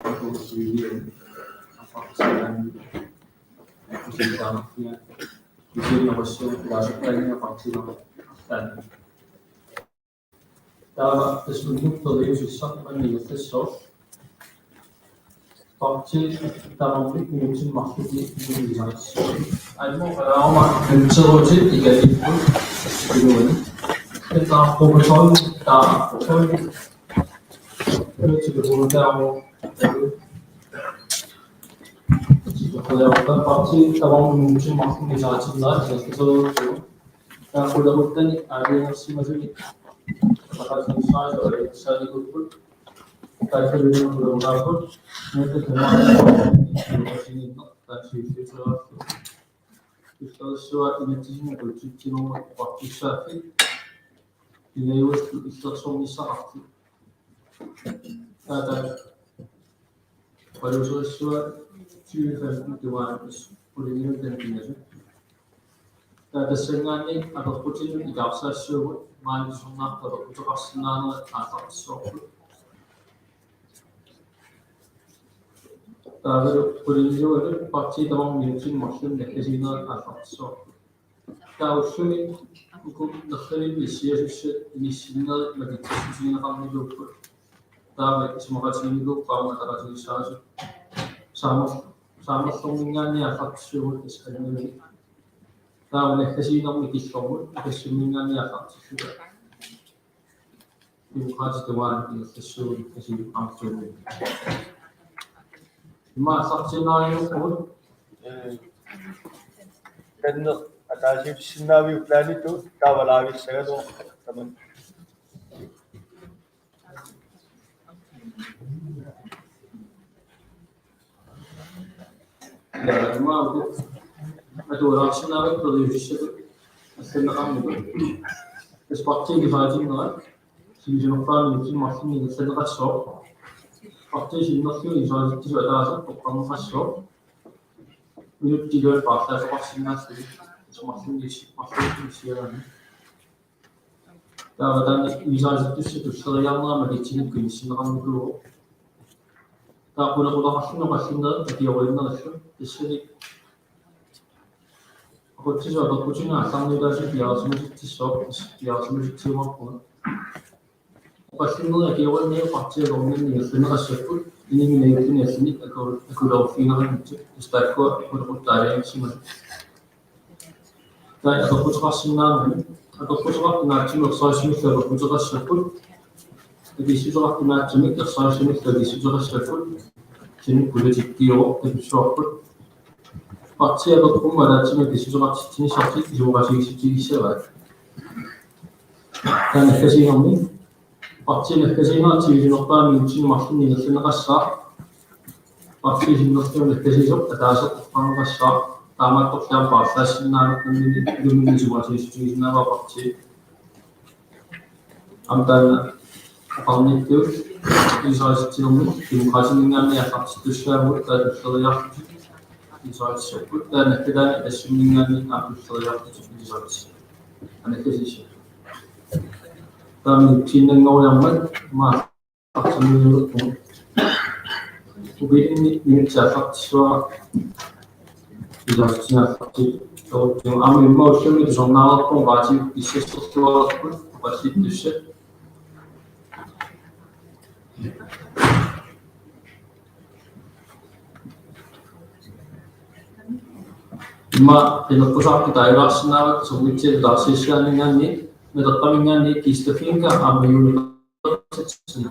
Automobilen Pakistan Pakistan Isi अवश्य राष्ट्रपति Pakistan Da es genug Toledo sagt man nicht das so Pakistan da man mit Menschen macht die Gesellschaft einmal Raum Kultur die Gesellschaft da Promotion da schon zu beurteilen Pakistan da man mit Menschen macht die Gesellschaft so da Kultur ada masih Pakistan saya saya ikut Kaya din ang dapat nito tumayo kasi kasi sa initin ko tino Pakistan inayos ito sa akti kaya para sa tuwa tumaas pulingin din niya kaya sengani atau putin igapsa siya mali sunna atau putukasna atau sofu Tagar Purinjo ada Pakci tamang minci maksud nekesina atau so. Tahu sini hukum nakhlin Malaysia ini signal bagi sini kami dulu. Tahu semua sini dulu kami tak ada sahaja. Sama semuanya atau so sekali ini. Tahu nekesina mesti so, nekesina atau so. Ibu kaji tuan ini so nekesina kami Masa scenario pun kan atasi sinabi plan itu tawalawi sagado taman Cuma ada orang scenario produksi sekarang itu seperti di Haji Nor, si Jonathan itu masih ni sekarang shop Pakci Sinasio isolasi tidak ada program masuk. Minut tiga pasal soal Sinas itu masih di siaran. Dan isolasi itu selain nama di sini keinsinan itu. Tak pula masih dia awalnya nasi di sini. Aku tidak ada kucingnya sambil dari dia semua cuma pun. Pastinya dia awalnya pakci orang ini sebenarnya siapa ini mengenai sini aku dah final itu start aku tarik semua. Dan aku punya sinan, aku punya nanti saya sini saya punya siapa. Jadi saya nanti saya sini saya siapa. Sini boleh jadi orang siapa. Pakci aku pun ada sini saya sini siapa juga sini siapa. Dan kesini kami Pakci nekesina cium apa minci masuk ni nekesina kasar. Pakci nekesina nekesina ada satu orang kasar. Tamat tu siapa bahasa sinar ini juga sih nama pakci. Amdan kami itu isolasi cium kasih dengan ni apa itu siapa dan selayak isolasi dan kita ada dengan ni apa selayak isolasi. Ane kesini. Kami cinta orang mana menurut Ubi ini cakap soal ilustrasinya so yang kami mau sini di sana pun wajib bisa soal pun wajib bisa pinapusap kita ilustrasinya semuanya dari sisi ini Metatamingani kistafinka ama university.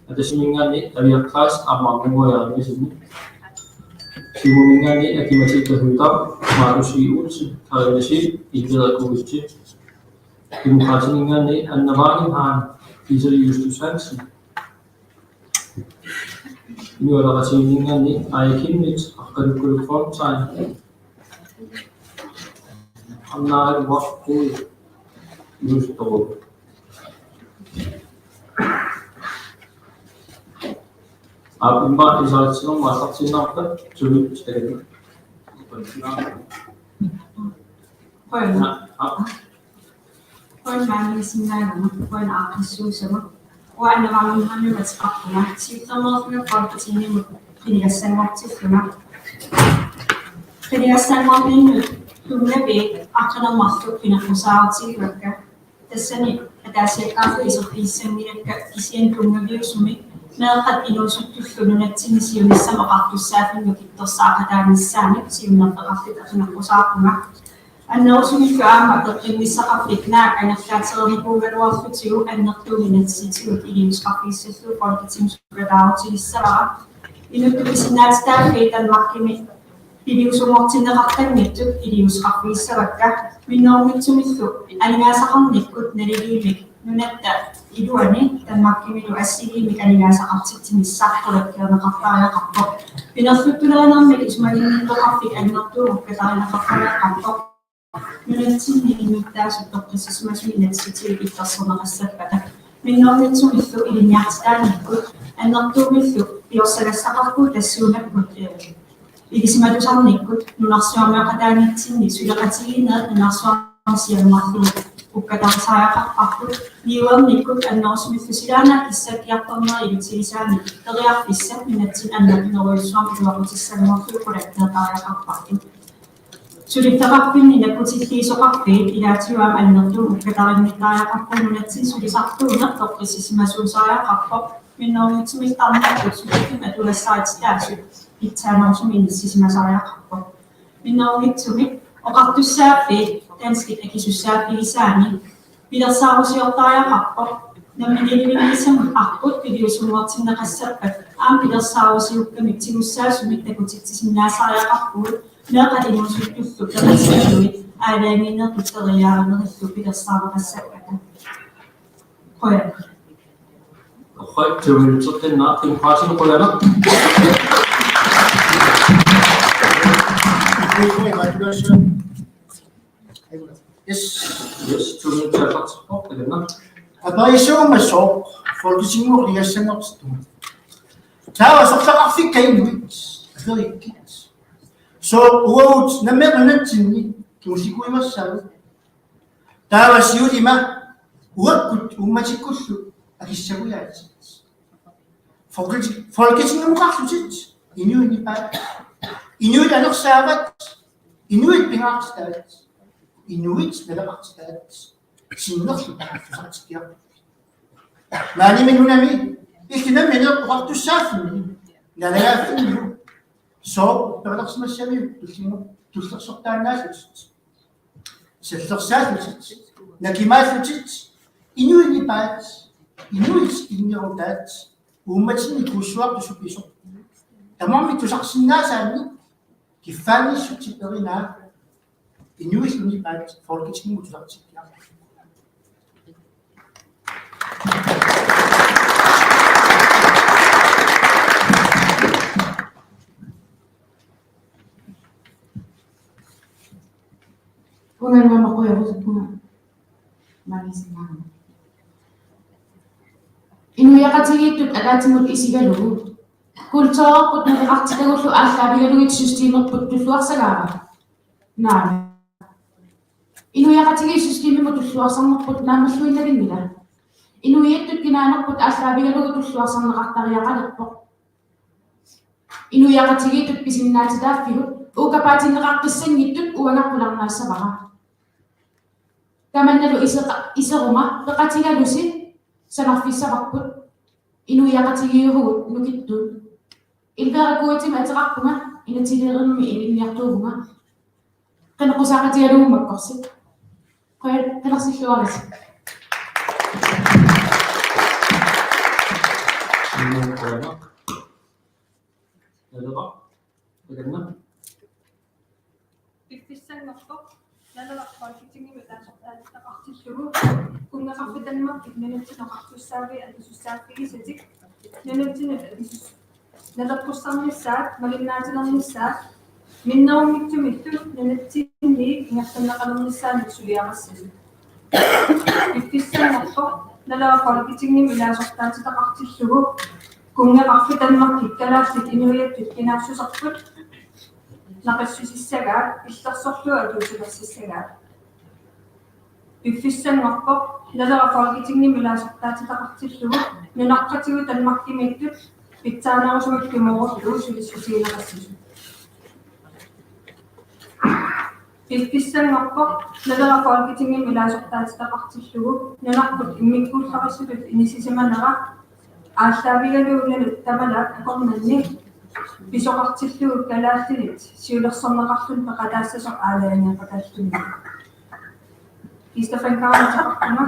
Ada simingani area khas ama mengoya sini. Simingani akimasi terhutap marusi uci kalasi ijala kuci. Kimukhasimingani annabani han easily used to sense. Ini adalah simingani aikin mix akadikul form sign. Anna waktu use to आप इन बार इजाज़त से मासाक से ना कर चुनी चलेगा Point man is in line point after so уаанерааминнэрми матеқарпуга сиуттамерфига Folketinget qiligassanngortilluga qiligassanngorniinnu tunnabi aqanermarluk pinaqusaarutigivakka тассани атаасиаккаарфу исерпииссангилакка кисиан тунгаviusumi meeqat inuusuttulлунунатсини сиунissama qартуссаафинну китторсаақатаамиссаани сиуннерпеқарфит ақинаққусаарпунга аннерусумиллу аама пеққиммиссақарфик наак анерлаатерерникуугалуарфутигу аннертууминатситигут илиусқарфииссаллу Folketingssukkалаарутигиссавара инуттуписинаатстааффи танмаркими илиусумортинеқартангиттут илиусқарфииссавакка миннэрмитсумиллу алингаасақарниккут налигиимик нунатта илуани танмаркимилу ассигиимик алингаасақартитсимиссаартулаккернеқартариақарпо пинерлуттулеринэрмик исмалиннитоқарфик аннертуумуккатариақарпалеқарпо нунатсинни инуттаасут тоққиссимасуинатситиги иттарсернеқассаппата миннэрмитсумиллу илиниартитааниккут аннертуумиллу пиорсагассақарпу тассуунаккут Igismadusarnikkut nunarsuarmiaqataanitsinni suleqatiginaat nunarsuarsialumarluu ukkatarsaaaqarparput liuernikkut annerusmillusilaana issakkiartorneri ilutilisaanik teriarfissa minatsin annapineruissuarmi luaqutissaalumarluu qulakkeertariaqarpartut sulittaqarpinni nakkutilliisoqarpiit ilaatiuam annertuum ukkatarinnittariaqarpu nunatsin sulisartuuner toqqissisimassuusaariaqarpo minnermitsimiltarnikkut sulikkim atulassaarititaasut itsaanarsuminnissisimasariaqarpo minnerumitsumi oqartussaappi tanskit akisussaapigisaani pilersaarusiortariaqarpo namminilimiissam arput piliusumuartinneqassappat aam pilersaarusiukkami tigussaassumik takutitsisinnaasariaqarpuut meeqat inuusuttullu teqassaalluit aalaangiinnertutteriaanerillu pilersaaruqassappat qoya Tuilutsuqinnaaq timqaasin qoyana Yes. yes tuilutsuqartarpoq taganna Aparisiomasoq Folketinget qiligassannertuttu. Taava sortaqarfikka inuit aferikkit. So uut namernunatsinni kimusikuimassaalu. Taava siulima uakkut ummatikkullu akissaguyaatsit. Folketinget muqarlutit inuinnipaat. Inuit anersaavat inuit pingaartitaat. Inuit nalaqartitaat. Sinnerlu taqqaffusartikkiaq. Maaniminunami ikkinammineq uqartussaaffinni nalagaafinnu so perlersimassami tullersortaannaasut sallersaasut nakimaallutit inuinnipaat inuit innerutaat uummatinni kuussuartusupiso tamarmi tusarsinnaasaanni kiffaanissutiperinaa inuillunipaat Folketinget tusartikkiaq. Kungan mo ko yung magisingan. Inuyaqatigitut ataatimut isigalu. Kultuurput naqartiqagullu aalлaapigalugit systeemerput tulluarsagaara. Naami. Inuyaqatigi systeemimut tulluarsarnerput naamalluinnagingila. Inuiattut kinaanerput aalлaapigalugit tulluarsarneqartariaqalerpoq. Inuyaqatigitut pisinnaatitaaffigut uukapaatinneqaqqissangittut uangaqqularnaassavara. Kamannalu iseruma peqatigalusi sanarfissaqarput inuyaqatigiurugut nukittut ilverakuutim ateqarpunga inatileernermi ilinniartuuvunga qenequsaaqatigaluummakkorsit qenersilluarit qoyana nalaqa taganna Ifissannerpoq nalaqarfitigimu taaqartillugu kunngaqarfitanmaq nanutinoqartussaavi atussussaafigisatik nanutinu nalerpussarnissaat maginnaatinernissaat minnerummittumillu nanatsinni ingertanneqalernissaannik suliaqassasut Ifissannerpoq nalaqarfitigimu ilaasortaatitaqartillugu kunngaqarfitanmaq kikkalaartit inuiattut kinaarsusarput naqassusissagaa illersorlua atuusilersissagaa Ifissannerpoq nalaqarfitigimu ilaasortaatitaqartillugu Nunaqatigu tanmakkimittut pitsaanarusumik kimorlu sulisusiinaqassisu. Pippissannarpoq nalera Folketingim ilaasortaatitaqartillugu nunarput immikkuullaqissutut inisisimannera ааллаавигалуунгалу тамалаак акорнанни писоқартиллугу калааллинит сиулерсорнеқарлун пеқалаассасоқ аалааниақатааллунни кистафанкааратақартума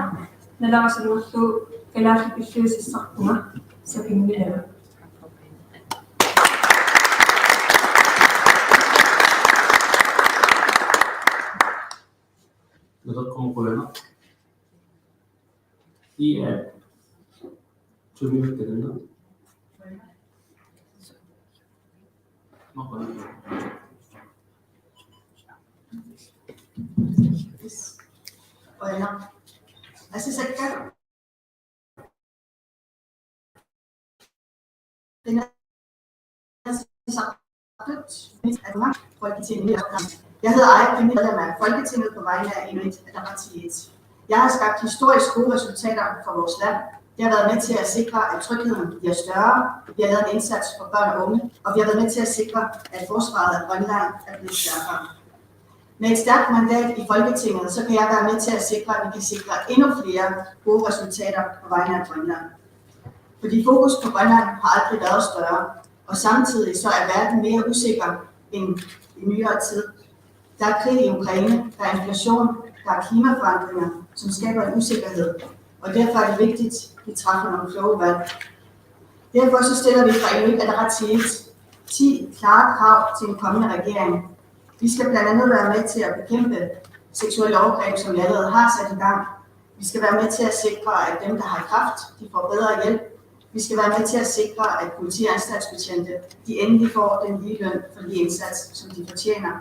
наларасинерлу калаалли пиллуусиссартума сапингилава Como problema. Y 준비를 되는가? Bueno, así se queda. Jeg hedder Aya Kemi, medlem af Folketinget på vegne af Inuit Ataqatigiit. Jeg har skabt historisk gode resultater for vores land. Det har været med til at sikre, at trygheden bliver større. Vi har lavet en indsats for børn og unge, og vi har været med til at sikre, at forsvaret af Grønland er blevet stærkere. Med et stærkt mandat i Folketinget, så kan jeg være med til at sikre, at vi kan sikre endnu flere gode resultater på vegne af Grønland. Fordi fokus på Grønland har aldrig været større, og samtidig så er verden mere usikker end i nyere tid. Der er krig i Ukraine, der er inflation, der er klimaforandringer, som skaber en usikkerhed. Og derfor er det vigtigt, at vi træffer nogle kloge valg. Derfor så stiller vi fra Inuit Ataqatigiit 10 klare krav til en kommende regering. Vi skal blandt andet være med til at bekæmpe seksuelle overgreb, som vi allerede har sat i gang. Vi skal være med til at sikre, at dem, der har kræft, de får bedre hjælp. Vi skal være med til at sikre, at politi- og anstaltsbetjente, de endelig får den lige løn for de indsats, som de fortjener.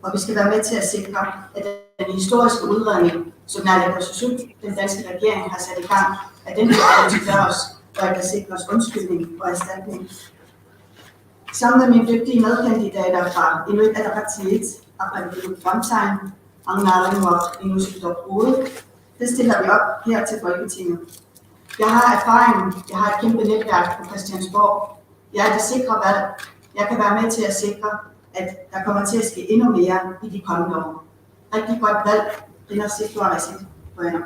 Og vi skal være med til at sikre, at den historiske udredning, som naalakkersuisut, den danske regering, har sat i gang, at den bliver offentliggøres, og at der sikres undskyldning og erstatning. Sammen med mine dygtige medkandidater fra Inuit Ataqatigiit, Aqaqaluk Fremtegn, Angnaarinwaq Inuusutorpuut, det stiller vi op her til Folketinget. Jeg har erfaring, jeg har et kæmpe netværk på Christiansborg. Jeg er det sikre valg. Jeg kan være med til at sikre, at der kommer til at ske endnu mere i de kommende år. Rigtig godt valg. Det er situaret på jer.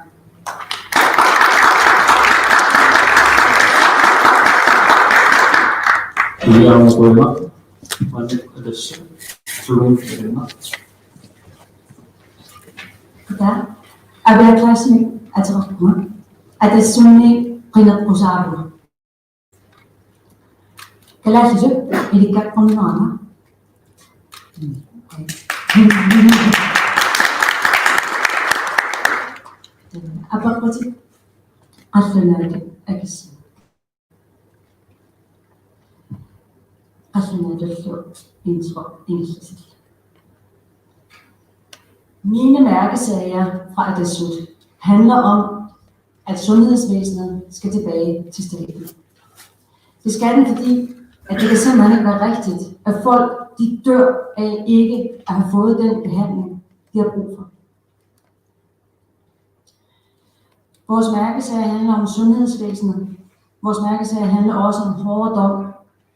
Abbiamo problema, ma adesso solamente problema. Da abiaklasin atrakma atasunni qinat musabu kalasisu ilikak qonnama apaqati qassanade akis qassanade indsvar indsigt. Mine mærkesager fra Atassut handler om, at sundhedsvæsenet skal tilbage til staten. Det skal den, fordi at det kan simpelthen ikke være rigtigt, at folk de dør af ikke at have fået den behandling, de har brug for. Vores mærkesager handler om sundhedsvæsenet. Vores mærkesager handler også om hårde dom.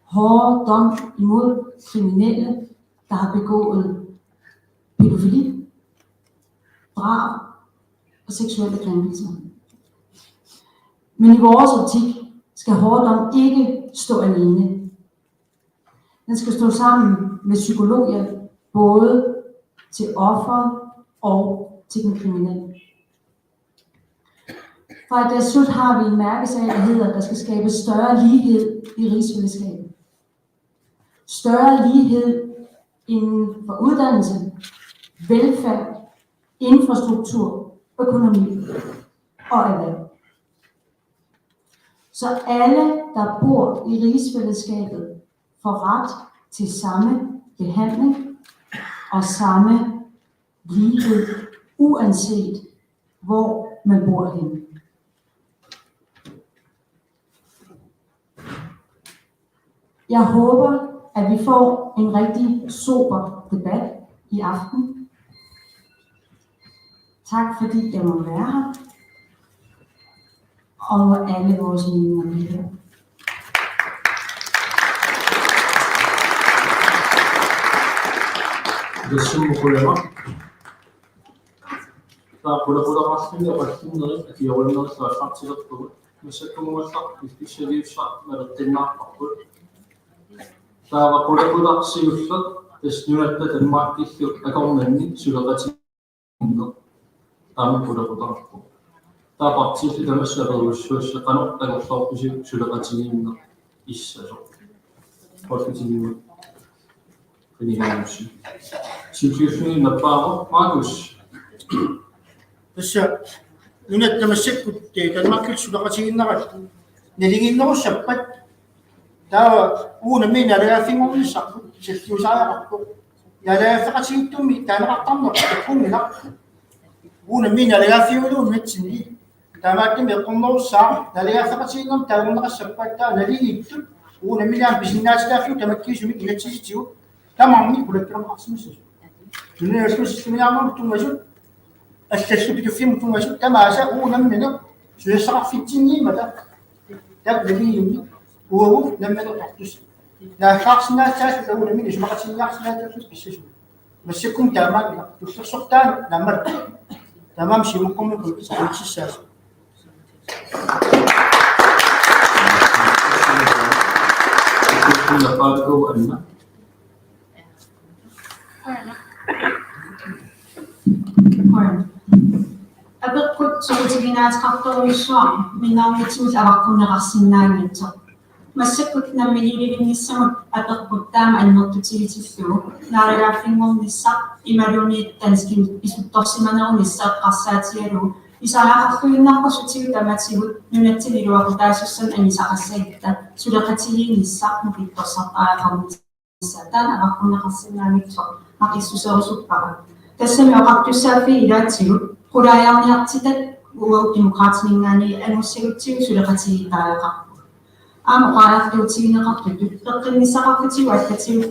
Hårde dom imod kriminelle, der har begået pædofili, drab og seksuelle krænkelser. Men i vores optik skal hårddom ikke stå alene. Den skal stå sammen med psykologhjælp, både til offeret og til den kriminelle. Fra Atassut har vi en mærkesag, der hedder, at der skal skabes større lighed i rigsfællesskabet. Større lighed inden for uddannelse, velfærd, infrastruktur, økonomi og erhverv. Så alle, der bor i rigsfællesskabet, får ret til samme behandling og samme lighed, uanset hvor man bor henne. Jeg håber, at vi får en rigtig sober debat i aften. Tak fordi jeg må være her. og alle vores meninger med det. 열심히 보려나? 나 보다 봤으면 발신을 이렇게 올려서 삭제했고 무슨 sak istişleri şart tırnak bakır. Daha boda şiyusat tesniyette tırnak istiyor ekonominin sürekli çıkıyor. Tamam boda bakır. Daha bakçı demişler oluşuyor. Kanıt da gösterici sürekli çıkıyor. İşler. Portekizli. 그니까요. 지키수는 나빠고 마구시. 그래서 눈에 뜨면 씻고 때 막힐 수가 같이 있나가 내리긴 너무 셔빠 다 우는 미 나라가 생각이 싹 실수사야 갖고 나라가 같이 또 미다나 깜짝 놀랐고 우는 미 나라가 생각으로 맺힌이 다만 몇 공도 사 나라가 같이 있는 다른 나라 셔빠다 내리기 우는 미랑 비즈니스다 피 때문에 기술이 이렇지지요 tamamını bırakıyorum aslında. Dünya yaşıyorsun ama bütün vacip aşçısı bir film bütün vacip tamamsa o namını şöyle sarf fitini mada da dediğim o namını taktış. La şahsına şahs da o namını şahsına şahsına bir şey. Meşekum tamam ya. Tu soktan namar. Tamam şey mümkün mü bu işi şahs. Bunu yapardık anne. Abekut suutiginaateqartoruissuar minnaarnitsimut avaqquneqarsinnaanngitso массаккут наммилилигинниссамут апеққут таама аннертутигитиллугу наалагаффингорнissaaq ималуниит танским исутторсиманерунissaаққарсаатигалугу исаақарфуиннарпасутигу таматигут нунатсилилуақутаасуссан анисақассагитта сулеқатигииннissaaq нукитторсартаақарнissaaq таана аваққунеқарсиннаангитсо ақиссусерусуппара тассами оқартуссаафи илаатсигут qulaajаарniartitat uau demokraatningaani anussaguttigu suleqatigitaaaqarpu aama qaalaartuutigineqartut peqqinnisaqarfutigu allatigut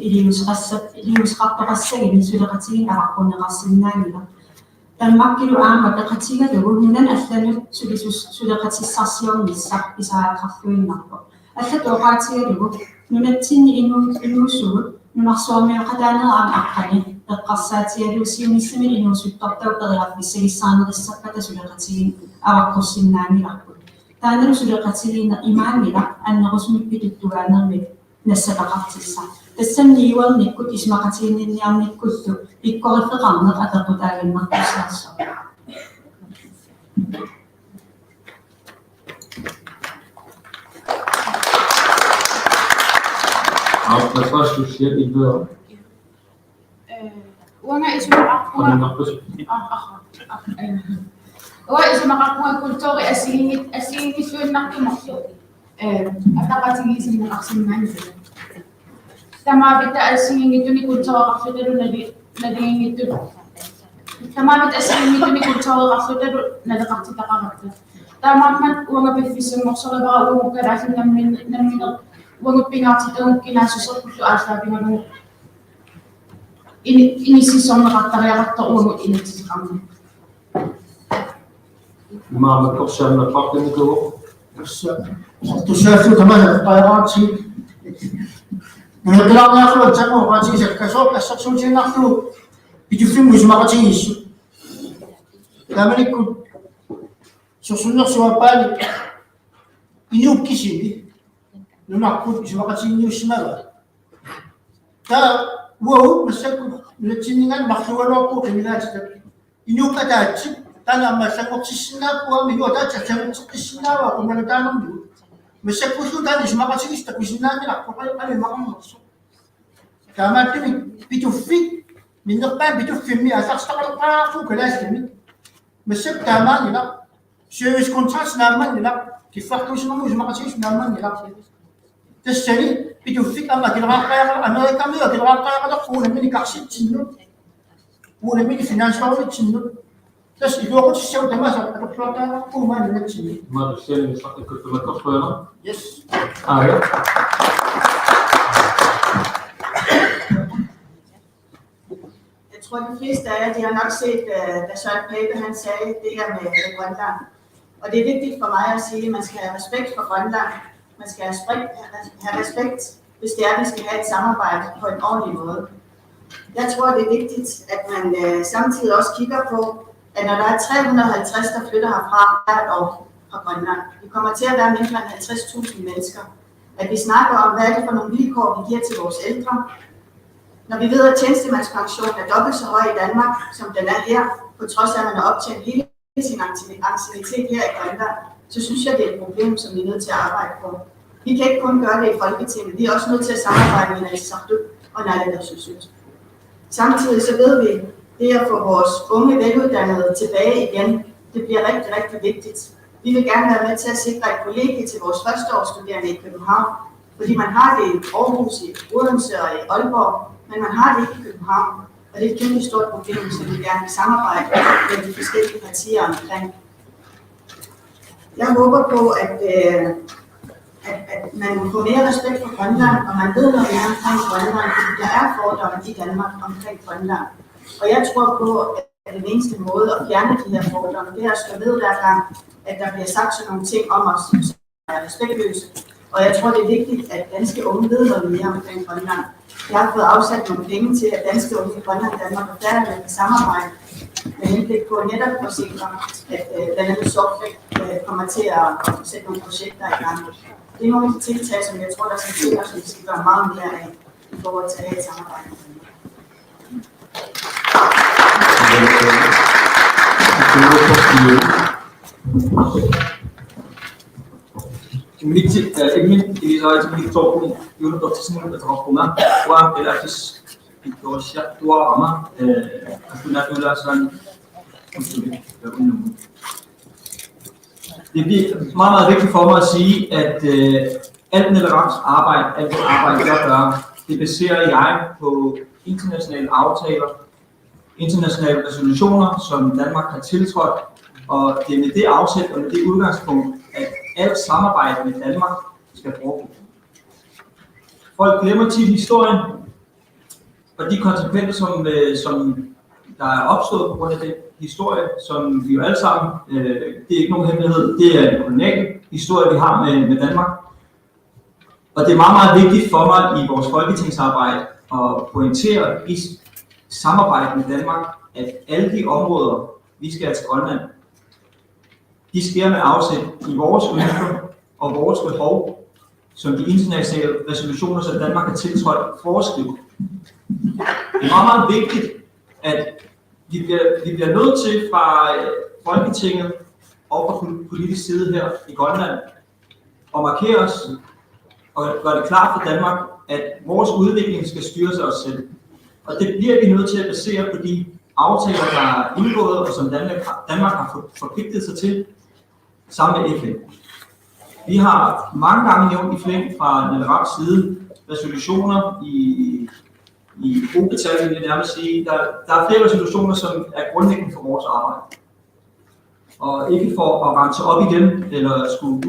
iliusqartoqassagini suleqatigin avaqquneqarsinnaangila tammakkilu aama peqatigalugu nunan allanut suleqatissarsiornissaq isaaqarfuinnarpo allatu oqaatigalugu nunatsinni inuussugut nunarsuarmiaqataaneeraama aqqani eqqarsaatigaluusiunissami inuusuttortau periarfissagissaanerissarpata suleqatigin avaqqussinnaangilarput taanalu suleqatigiina imaangila annerusmikpituttugaannermik nassaqaqartissa tassanniuarnikkut ismaqatiginniarnikkuttu ikkorifeqarneq apequtaaginnartussaarso Arkadaşlar şu şey izliyor. Wanga isumaqarpunga wa isumaqarpunga kultuuri asiingisuinnartumarlu ataqatigiisimneqarsinnaani tamaavita asiingituni kultuuqarlutalu naliingittu tamaavita asiingituni kultuuqarlutalu naleqartitaqarattu taamaammat wanga piffissimmorsoriva uumukkalaassin namminer wanguppigaartitagukkinaasuserpullu aallaapingalu inississorneqartariaqartoruugut inatsisiqarni Maamme korsaamna partinikugu. tusaafu tamana qaaraati nunaqlaarniarlu tamu qaatigisakkasoq assarsuutinnarlu pituffimu ismaqatigissu tamanikkut sursunnersuappaali inuukkisimi nunarput ismaqatiginniussimaga ta uau massakut nunatsinningan marlualuarpu qimilaatitak inuukkataatsi tana massangortissinnaappuа minuataatsassangortiqissinnaava qumalutaanerlu massakkullu taani ismaqatigis takusinnaamilarpu qalimaqarnersu taamaattumi pituffik minnerpaan pituffimmi asarstaqalerpaarfu kalaasimi massak taamaanila service contracts naammanila kiffartuusinermu ismaqatigis naammanila tassani pituffik amma kilraaqaaqala amerikamia kilraaqaaqalerfuunamini karsitsinnu uunamini finanssuarulitsinnu tas iluoqutissau tamasa atorluartaaqarpuumaanunatsinni Maar de stelling is dat ik het met afspelen. yes Ja. Jeg tror, de fleste af jer, de har nok set, da Søren Pape han sagde det her med Grønland. Og det er vigtigt for mig at sige, at man skal have respekt for Grønland. Man skal have respekt, hvis det er, at vi skal have et samarbejde på en ordentlig måde. Jeg tror, det er vigtigt, at man samtidig også kigger på, at når der er 350, der flytter herfra hvert år fra Grønland, vi kommer til at være mindre end 50.000 mennesker, at vi snakker om, hvad er det for nogle vilkår, vi giver til vores ældre. Når vi ved, at tjenestemandspensionen er dobbelt så høj i Danmark, som den er her, på trods af, at man har optjent hele sin aktivitet her i Grønland, så synes jeg, det er et problem, som vi er nødt til at arbejde på. Vi kan ikke kun gøre det i Folketinget, vi er også nødt til at samarbejde med Inatsisartut og Naalakkersuisut. Samtidig så ved vi, det at få vores unge veluddannede tilbage igen, det bliver rigtig, rigtig vigtigt. Vi vil gerne være med til at sikre et kollegie til vores førsteårsstuderende i København, fordi man har det i Aarhus, i Odense og i Aalborg, men man har det ikke i København. Og det er et kæmpe stort problem, som vi gerne vil samarbejde med de forskellige partier omkring. Jeg håber på, at man får mere respekt for Grønland, og man ved noget mere omkring Grønland, fordi der er fordomme i Danmark omkring Grønland. Og jeg tror på, at den eneste måde at fjerne de her fordomme, det er at stå ved hver gang, at der bliver sagt sådan nogle ting om os, som er respektløse. Og jeg tror, det er vigtigt, at danske unge ved noget mere omkring Grønland. Jeg har fået afsat nogle penge til, at danske unge i Grønland, Danmark og Færøerne kan samarbejde med henblik på netop at sikre, at blandt andet Sortbæk kommer til at sætte nogle projekter i gang. Det er nogle af de tiltag, som jeg tror, der skal til, og som vi skal gøre meget mere af i forhold til at have et samarbejde. Det er meget, meget vigtigt for mig at sige, at alt Naleraqs arbejde, alt det arbejde, jeg gør, det baserer jeg på internationale aftaler, internationale resolutioner, som Danmark har tiltrådt, og det er med det afsæt og med det udgangspunkt, at alt samarbejde med Danmark skal foregå. Folk glemmer tit historien, og de konsekvenser, som der er opstået på grund af den historie, som vi jo alle sammen, det er ikke nogen hemmelighed, det er en kolonial historie, vi har med Danmark. Og det er meget, meget vigtigt for mig i vores folketingsarbejde at pointere i samarbejde med Danmark, at alle de områder, vi skal have til Grønland, de sker med afsæt i vores ønsker og vores behov, som de internationale resolutioner, som Danmark har tiltrådt, foreskriver. Det er meget, meget vigtigt, at vi bliver nødt til fra Folketinget og fra politisk side her i Grønland at markere os og gøre det klart for Danmark, at vores udvikling skal styres af os selv. Og det bliver vi nødt til at basere på de aftaler, der er indgået, og som Danmark har forpligtet sig til sammen med FN. Vi har mange gange nævnt i flæng fra Naleraqs side resolutioner i gruppetal, vil jeg nærmest sige. Der er flere resolutioner, som er grundlæggende for vores arbejde. Og ikke for at rense op i dem, eller skulle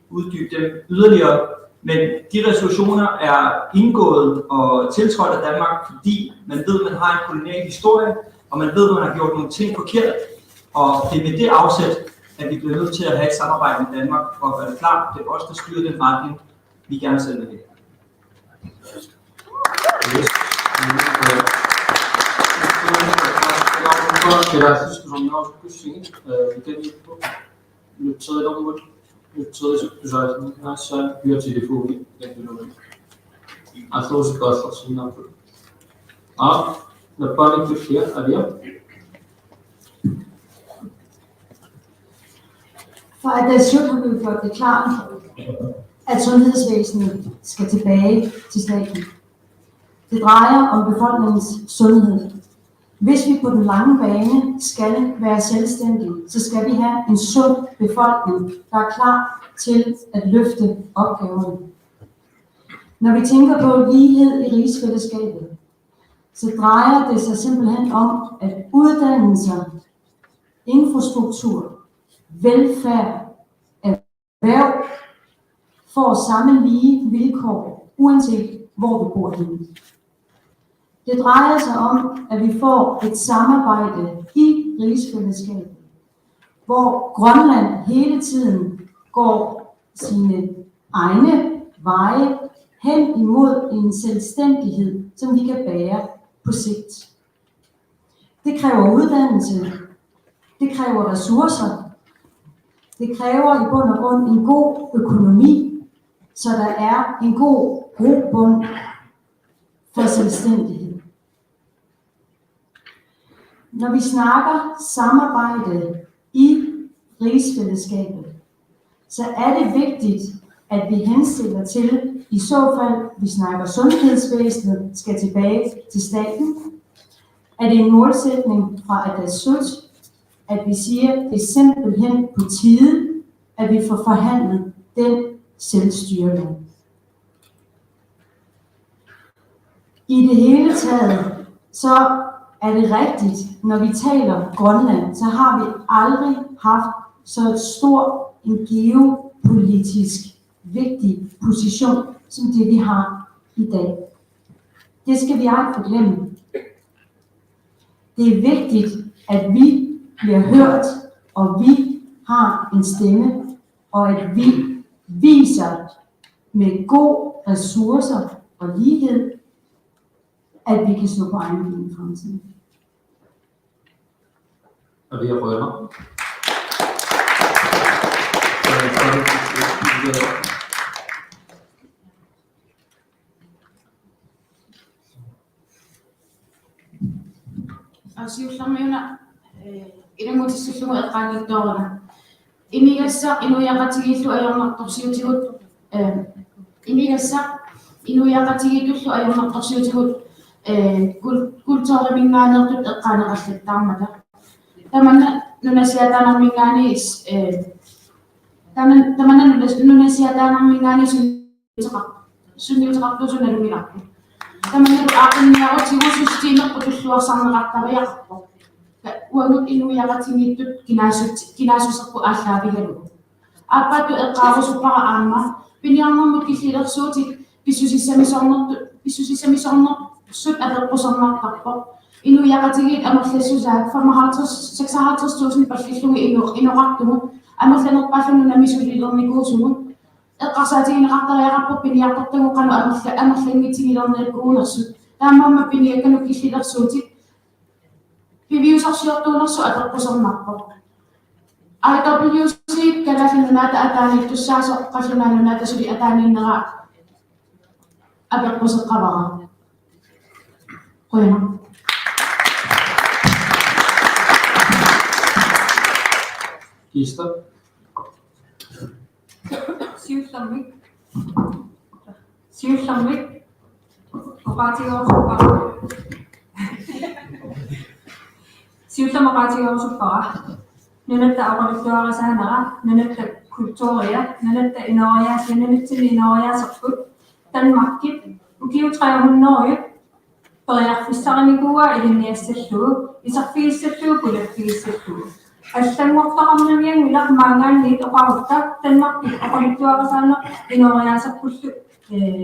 uddybe dem yderligere, men de resolutioner er indgået og tiltrådt af Danmark, fordi man ved, at man har en kolonial historie, og man ved, at man har gjort nogle ting forkert. Og det er med det afsæt, at vi bliver nødt til at have et samarbejde med Danmark, og gøre det klart, det er os, der styrer den retning, vi gerne selv vil have. For at det slut har vi gjort det klart, at sundhedsvæsenet skal tilbage til staten. Det drejer om befolkningens sundhed. Hvis vi på den lange bane skal være selvstændige, så skal vi have en sund befolkning, der er klar til at løfte opgaverne. Når vi tænker på lighed i rigsfællesskabet, så drejer det sig simpelthen om, at uddannelser, infrastruktur, velfærd, erhverv får samme lige vilkår, uanset hvor vi bor henne. Det drejer sig om, at vi får et samarbejde i rigsfællesskabet, hvor Grønland hele tiden går sine egne veje hen imod en selvstændighed, som vi kan bære på sigt. Det kræver uddannelse, det kræver ressourcer, det kræver i bund og grund en god økonomi, så der er en god grobund for selvstændighed. Når vi snakker samarbejde i rigsfællesskabet, så er det vigtigt, at vi henstiller til, i så fald vi snakker sundhedsvæsenet, skal tilbage til staten, at det er en målsætning fra Atassut, at vi siger, at det er simpelthen på tide, at vi får forhandlet den selvstyrelov. I det hele taget, så er det rigtigt, når vi taler Grønland, så har vi aldrig haft så stor en geopolitisk vigtig position, som det vi har i dag. Det skal vi aldrig forglemme. Det er vigtigt, at vi bliver hørt, og vi har en stemme, og at vi viser med gode ressourcer og lighed, at vi kan stå på egen ben i fremtiden. Og det er rønner. Asiuslamayuna ilamutisillugu eqqaangiittuarana imigassa inuyaqatigillu ajornartorsiutigut imigassa inuyaqatigitullu ajornartorsiutigut kultuuriminngaanertut eqqaaneqallattarmata tamanna nunasiataanarmingaani tamanna nunasiataanarmingaani sunniuteqartusunalumilaqpu tamanna aaqinniarutigu sustiinerqutulluarsarneqartariaqarpo uangut inuyaqatingiittut kinaasusserpu ааллаапигалу ааппаатту эққаарусуппара аама пиниарнэрмут киллилерсууtik писсусисамисорнерсут атеққусернартарпо инuyaqatigit амерлассусаак 56,000 паллиллуги инорартуму амерланерпааллуну намисулилерникуусумут эққарсаатигинеқартариақарпо пиниартортагу қану амерлангитигилернерикуунерсут таамаама пиниаккану киллилерсууtik пивиусарсиортуунерсу атеққусернарпо IWC калафинунаата атааниттуссаасо қаллунаанунаата сули атааниннера апеққусеққавара қойна Kista. Siuslammik. Oqaatigoorsuppara. Siuslamoqaatigoorsuppara. Nunatta aqaluttuarasaanara, nunatta kultuuria, nunatta inoriaas, nunattini inoriaaserput, Danmarkit, ukiutrajahunnerujut, periarfissarnikuua ilinniassalluu, isarfigissalluu, pulaffigissalluu. Аллангуартақарнавиангила маангаанниит оқарутта Danmarkit оқалуттуарасаана иноориаасаққуллу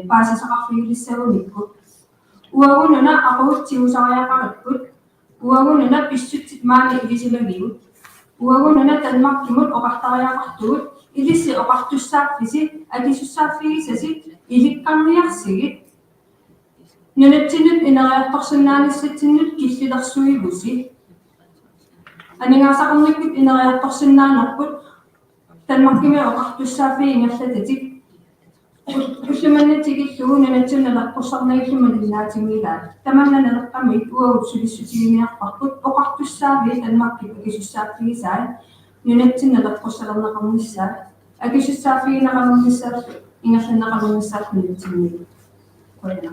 паасисақарфигилиссагуникку уагунуна ақуутсигусариақариккут уагунуна писсутсит маани илисилагигут уагунуна Danmarkimут оқартариақартугут илисси оқартуссааффиси акисуссааффигисаси иликкарниарсигит нунатсинут инериарторсунааниссатсиннут киллилерсуигуси анингаасақарниккут инериарторсиннаанерпут Danmarkими оқартуссааффи ингерлататик уллуманнатигиллугу нунатсунналаққуссарнагиллумалиллаатингилаа таманнанелеққами уагут сулиссутигимиарпарпут оқартуссаафи Danmarkки акисуссааффигисаа нунатсинналаққуссалернеқарниссаа акисуссааффигинеқарниссаа ингерланеқарниссаа нунатсинни қойна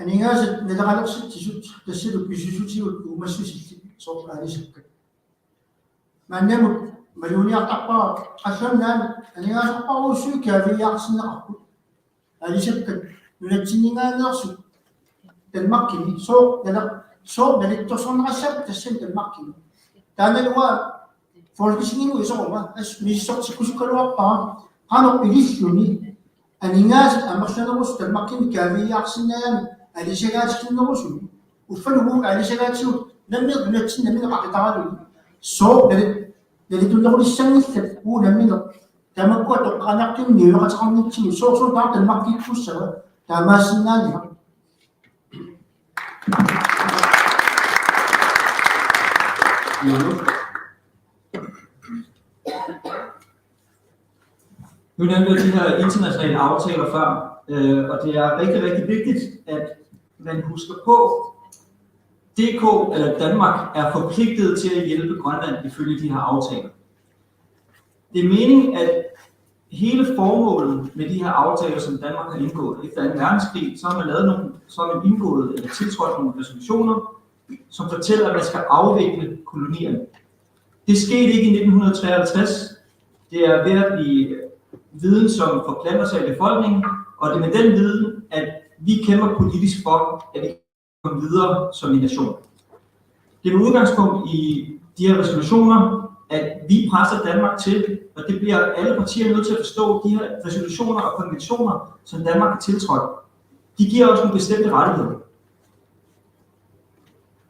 Aningaasat nalaqalersitisut tassulu pisusutigut umassusilli soorlaalisakkat maannamut maluniartarpara qallannaami aningaasarparuussui kaaviyaarsinneqarput alisakkat nunatsinningaanneersut Danmarkimi soo nalittorsornerassap tassan Danmarkimi taanaluga folketingigu isoruma as miissortikkusukkaluarpara qanoq ililluni Aningas amasyanarus tamakkin kaviyaaqsinnaami alisagaatsinnarusu uffanugu alisagaatsinut nammiqnatsin nammiqa qaqitaqalu so dalitullaqulissanngillat nammiqa tamakku toqqanaqqinni yuqataqarnitsin so taaq tamakkiikkussava taamaassinnaani Nu nævnte jeg de her internationale aftaler før, og det er rigtig, rigtig vigtigt, at man husker på, DK eller Danmark er forpligtet til at hjælpe Grønland ifølge de her aftaler. Det er meningen, at hele formålet med de her aftaler, som Danmark har indgået efter 2. verdenskrig, så har man indgået eller tiltrådt nogle resolutioner, som fortæller, at man skal afvikle kolonierne. Det skete ikke i 1953. Det er ved at blive viden, som forplanter sig i befolkningen, og det er med den viden, at vi kæmper politisk for, at vi kan komme videre som en nation. Det er med udgangspunkt i de her resolutioner, at vi presser Danmark til, og det bliver alle partier nødt til at forstå, de her resolutioner og konventioner, som Danmark har tiltrådt, de giver os nogle bestemte rettigheder.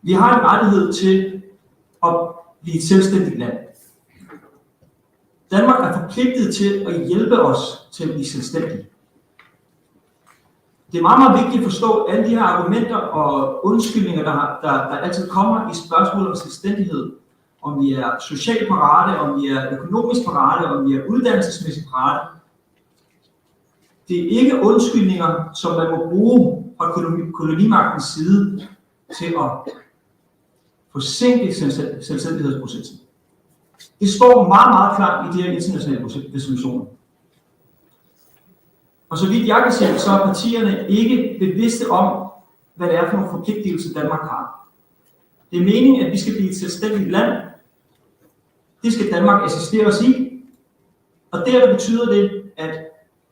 Vi har en rettighed til at blive et selvstændigt land. Danmark er forpligtet til at hjælpe os til at blive selvstændige. Det er meget, meget vigtigt at forstå alle de her argumenter og undskyldninger, der altid kommer i spørgsmål om selvstændighed. Om vi er socialt parate, om vi er økonomisk parate, om vi er uddannelsesmæssigt parate. Det er ikke undskyldninger, som man må bruge fra kolonimagtens side til at forsinke selvstændighedsprocessen. Det står meget, meget klart i de her internationale resolutioner. Og så vidt jeg kan se, så er partierne ikke bevidste om, hvad det er for nogle forpligtelser, Danmark har. Det er meningen, at vi skal blive et selvstændigt land. Det skal Danmark assistere os i. Og der betyder det, at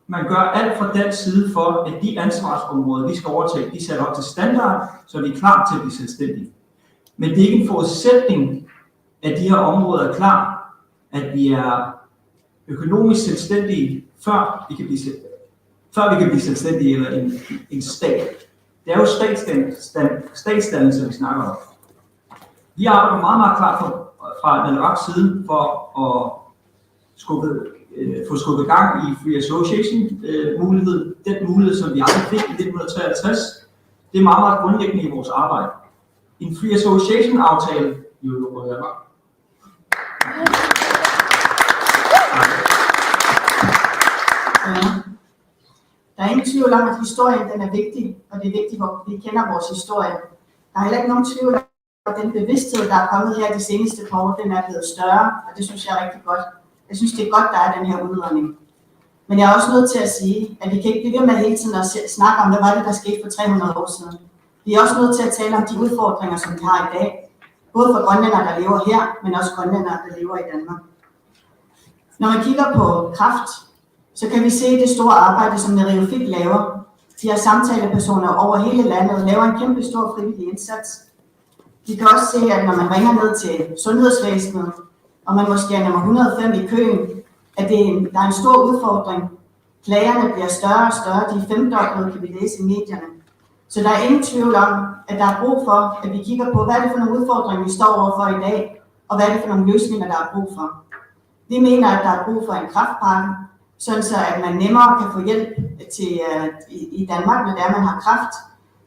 man gør alt fra dansk side for, at de ansvarsområder, vi skal overtage, de sætter op til standard, så vi er klar til at blive selvstændige. Men det er ikke en forudsætning, at de her områder er klar, at vi er økonomisk selvstændige, før vi kan blive selvstændige eller en stat. Det er jo statsdannelse, vi snakker om. Vi arbejder meget, meget klart fra NALRAQs side for at få skubbet gang i Free Association mulighed. Den mulighed, som vi aldrig fik i 1953, det er meget, meget grundlæggende i vores arbejde. En Free Association aftale i Europa. Der er ingen tvivl om, at historien den er vigtig, og det er vigtigt, at vi kender vores historie. Der er heller ikke nogen tvivl om, at den bevidsthed, der er kommet her de seneste par år, den er blevet større, og det synes jeg er rigtig godt. Jeg synes, det er godt, der er den her udredning. Men jeg er også nødt til at sige, at vi kan ikke blive ved med hele tiden at snakke om, hvad var det, der skete for 300 år siden. Vi er også nødt til at tale om de udfordringer, som vi har i dag. Både for grønlændere, der lever her, men også grønlændere, der lever i Danmark. Når man kigger på kræft, så kan vi se det store arbejde, som Neriofik laver. De her samtalepersoner over hele landet laver en kæmpe stor frivillig indsats. Vi kan også se, at når man ringer ned til sundhedsvæsenet, og man måske er nummer 105 i køen, at der er en stor udfordring. Klagerne bliver større og større, de er femdoblet, kan vi læse i medierne. Så der er ingen tvivl om, at der er brug for, at vi kigger på, hvad er det for nogle udfordringer, vi står overfor i dag, og hvad er det for nogle løsninger, der er brug for. Vi mener, at der er brug for en kræftpakke, sådan så at man nemmere kan få hjælp i Danmark, når man har kræft.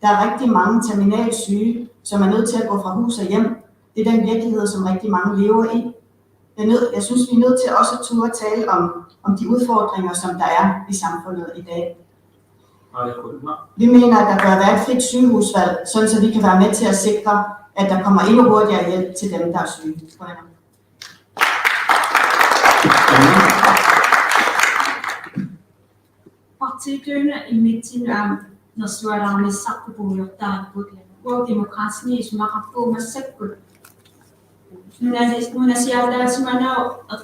Der er rigtig mange terminalsyge, som er nødt til at gå fra hus og hjem. Det er den virkelighed, som rigtig mange lever i. Jeg synes, vi er nødt til også at turde tale om de udfordringer, som der er i samfundet i dag. Vi mener, at der bør være et frit sygehusvalg, sådan så vi kan være med til at sikre, at der kommer endnu hurtigere hjælp til dem, der er syge. Partityönä imitsinään suoraan sakkopuheenjohtajan demokraattinen ismaqartuumassakkut. Nuna sieltäismänä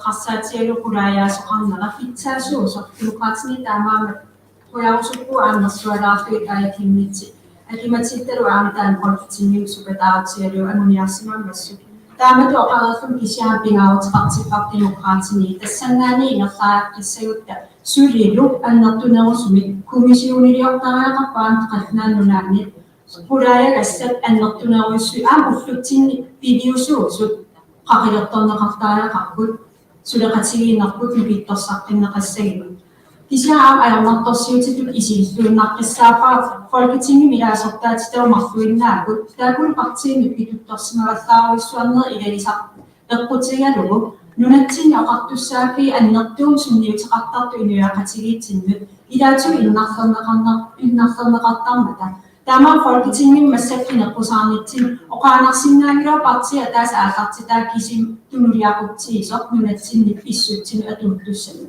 rassaatsielukulaja soqarnera fitsaasuusa demokraattinen taamaama qoyausukku anna suoraan fiiqaya kimmitsi. Akimatsittaru aanitaan qolfitsinniuksupetaatsielu anuniarsimaammassu. таамату оқараффун кисиаам пингаавутеқартиппар демократини тассаннаани ингерлааqqissagutta сулилу аннертунерусуми комиссионилиортариақарпаан қалнааннунаани пулаягассат аннертунеруссу аам уллутсинни видеосуусут қақилерторнеқартариақарпут сулеқатигииннарпут нукитторсартиннеқассагимут кисиаам аярнарторсиутитут исиллуиннаққиссаапаа folketinget милаасортаатитаумарлуиннаакут таакун партиинут питутторсимаваллааруиссуарнер илалисар эққутигалугу нунатсини оқартуссааки аннертуум сунниутеқартарту инуяқатигиитсиннут илаату иннарлернеқартармата таамаа folketinget массаккинеққусаарнитсин оқаанарсиннаангилоо партия таас аалартитаа кисим тунулиақутсиисоқ нунатсиннип иссутсину атунтуссами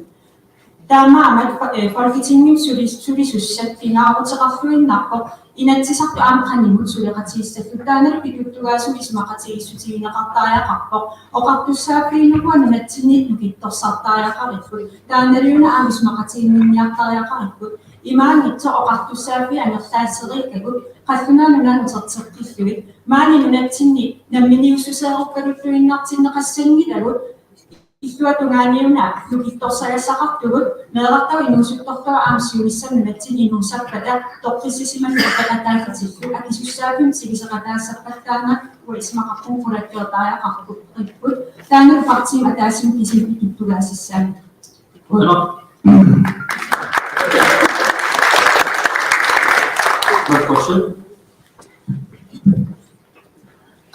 таамаамат folketinget сулисуссат пинаарутеқарфуиннарпо инатсисарту аамқанимут сулеқатииссаллу таанал питуттугаасу исмақатигиссутигинеқартариақарпо оқартуссаафиинукуа нунатсинниит нукитторсартариақариффут тааналиуна аам исмақатигинниартариақариффут имаангитсо оқартуссаафи анерлаасериккагут қаллунаанунаанутертеққиллуит маани нунатсинни намминиуссусеэроққалуллуиннартиннеқассангилагут иллуатунгааниуна нукитторсагассақартугут неэртау инусуттортуа аамсиунissamnu натсини инусаппата тоққиссисиман тоққатаакатиллу акисуссаапим сигисеқатаассаппаттаана уисмақарпун пулаттиортариақарпут риппут таанал партиим атаасим кисим питуттугаассаами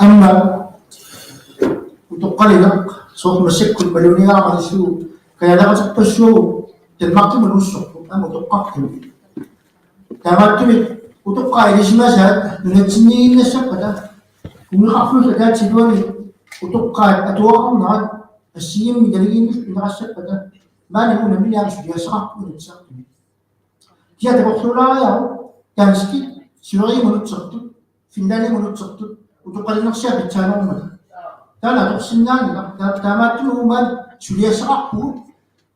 أما وتقلق صوت مسكت مليونية على سو كي لا تقصوا تلمقت من الصوت أما تققتوا تماتوا وتقع الإجمازات من التنين السبتة ومن خافوا لذات سدواني وتقع أتوقع النهار السيم مدلين من السبتة ما نقول من يعرف يسرع من السبتة كي تبصوا لا يا تنسكي سوري من السبتة فنلاني من السبتة وتقع النقشة بالتالي تانا تقصناني تاماتو من سوريا سرقو